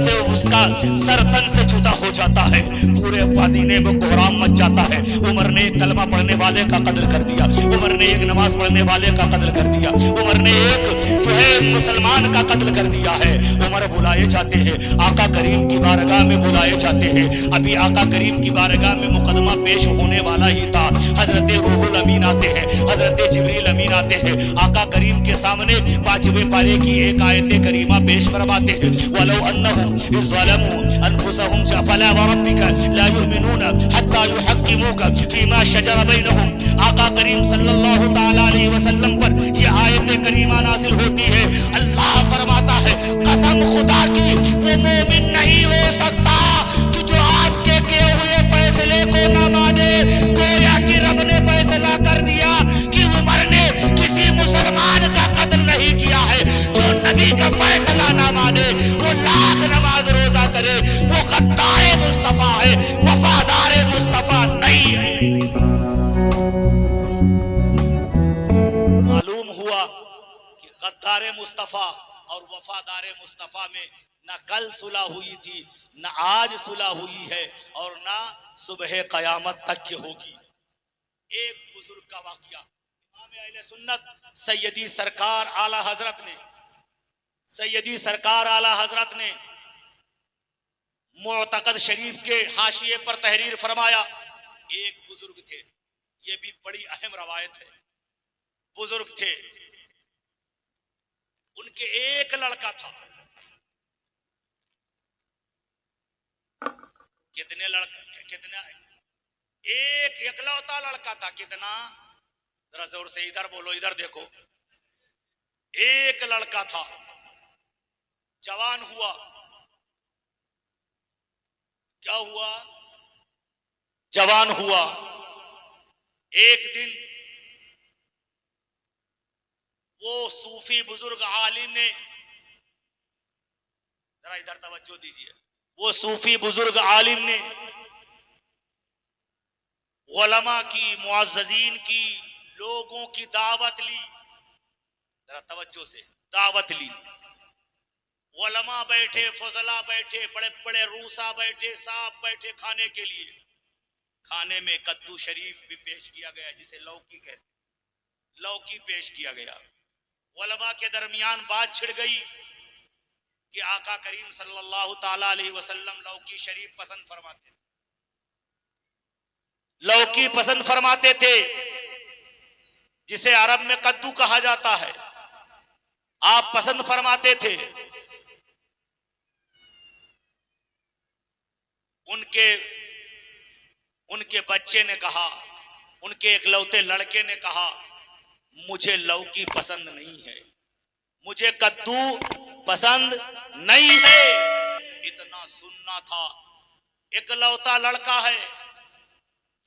से उसका सरतन से जुदा हो जाता है। पूरे मदीने में कोहराम मच जाता है। उमर ने एक कलमा पढ़ने वाले का कत्ल कर दिया, उमर ने एक नमाज पढ़ने वाले का कत्ल कर दिया, उमर ने एक जो है मुसलमान का कत्ल कर दिया है। उमर बुलाए जाते हैं, आका करीम की बारगाह में बुलाए जाते हैं। अभी आका करीम की बारगाह में मुकदमा पेश होने वाला ही था। हजरत रूहुल अमीन आते हैं, हजरत जिब्रील अमीन आते हैं, आका करीम के सामने 5वें पारे की एक आयत करीमा पेश फरमाते हैं। वलो अन्नहुम इज़्ज़लमू अनफुसहुम फला वरब्बिका ला युमिनूना हत्ता युहक्किमूका फीमा शजरा बैनहुम। आका करीम सल्लल्लाहु ताला अलैहि वसल्लम पर यह आयत करीमा नाजिल होती है। अल्लाह फरमाता है कसम खुदा की वो मोमिन नहीं हो सकता कि जो आपके किए हुए फैसले को न माने। गोया कि रब ने फैसला कर दिया कि उमर ने किसी मुसलमान का कत्ल नहीं किया है। जो नबी का फैसला ना माने वो लाख नमाज रोजा करे, वो गद्दारे मुस्तफा है, वफादारे मुस्तफा नहीं है। मालूम हुआ कि गद्दारे मुस्तफा और वफादारे मुस्तफा में न कल सुलह हुई थी, न आज सुलह हुई है और न सुबह कयामत तक की होगी। एक बुजुर्ग का वाकया, इमाम अहले सुन्नत सैयदी सरकार आला हजरत ने मुअतकद शरीफ के हाशिए पर तहरीर फरमाया। एक बुजुर्ग थे, ये भी बड़ी अहम रवायत है। बुजुर्ग थे, उनके एक लड़का था। कितना एक इकलौता लड़का था। कितना? जरा जोर से इधर बोलो, इधर देखो। एक लड़का था, जवान हुआ। क्या हुआ? जवान हुआ। एक दिन वो सूफी बुजुर्ग आलिम ने, जरा इधर तवज्जो दीजिए, वो सूफी बुजुर्ग आलिम ने उलमा की, मुअज़्ज़ज़ीन की, लोगों की दावत ली। जरा तवज्जो से दावत ली। उलमा बैठे, फजला बैठे, बड़े बड़े रूसा बैठे, साहब बैठे खाने के लिए। खाने में कद्दू शरीफ भी पेश किया गया, जिसे लौकी कहते, लौकी पेश किया गया। उलमा के दरमियान बात छिड़ गई कि आका करीम सल्लल्लाहु ताला अलैहि वसल्लम लौकी शरीफ पसंद फरमाते, लौकी पसंद फरमाते थे, जिसे अरब में कद्दू कहा जाता है। आप पसंद फरमाते थे। उनके बच्चे ने कहा, उनके इकलौते लड़के ने कहा, मुझे लौकी पसंद नहीं है, मुझे कद्दू पसंद नहीं है। इतना सुनना था। इकलौता लड़का है,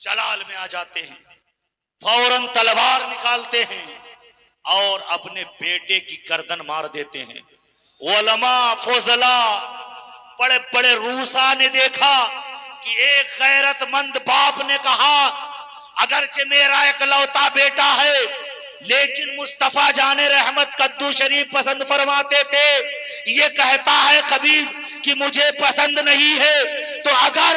जलाल में आ जाते हैं, फौरन तलवार निकालते हैं और अपने बेटे की गर्दन मार देते हैं। उलमा, फजला, बड़े बड़े रूसा ने देखा कि एक गैरतमंद बाप ने कहा, अगरचे मेरा इकलौता बेटा है, लेकिन मुस्तफा जाने रहमत कद्दू शरीफ पसंद फरमाते थे, ये कहता है खबीस कि मुझे पसंद नहीं है, तो अगर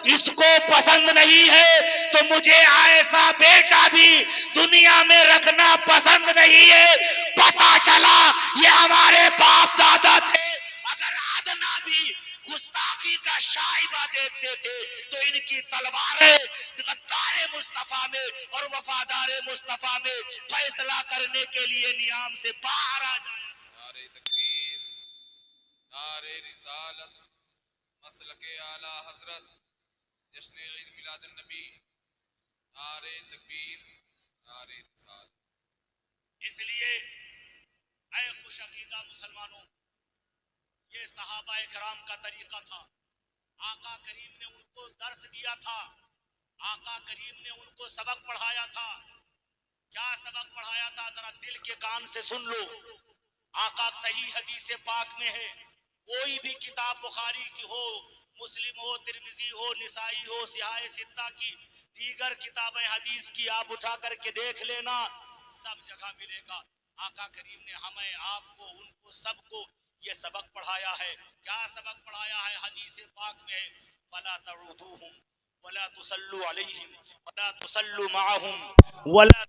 इसको पसंद नहीं है तो मुझे ऐसा बेटा भी दुनिया में रखना पसंद नहीं है। पता चला ये हमारे बाप दादा थे। अगर आदना भी गुस्ताखी का शाइबा देखते थे तो इनकी तलवारें गद्दारे मुस्तफा में और वफादारे मुस्तफा में फैसला करने के लिए नियाम से बाहर आ जाए। नारे तकबीर, नारे रिसालत, मसलके आला हजरत, जश्न ईद मिलादुन नबी, नारे तकबीर, नारे रिसालत। इसलिए ऐ खुश अकीदा मुसलमानों, ये सहाबा इकराम का तरीका था। आका करीम ने उनको दर्स दिया था, आका करीम ने उनको सबक पढ़ाया था। क्या सबक पढ़ाया था? जरा दिल के कान से सुन लो। आका सही हदीस पाक में है, कोई भी किताब बुखारी की हो, मुस्लिम हो, तिरमिजी हो, निसाई हो, सिहाए सित्ता की दीगर किताबें हदीस की आप उठा करके देख लेना, सब जगह मिलेगा। आका करीम ने हमें, आपको, उनको, सबको ये सबक पढ़ाया है। क्या सबक पढ़ाया है? हदीस पाक में है, वला तउदूहुम वला तुसल्लु अलैहिम वला तुसल्लु माअहुम वला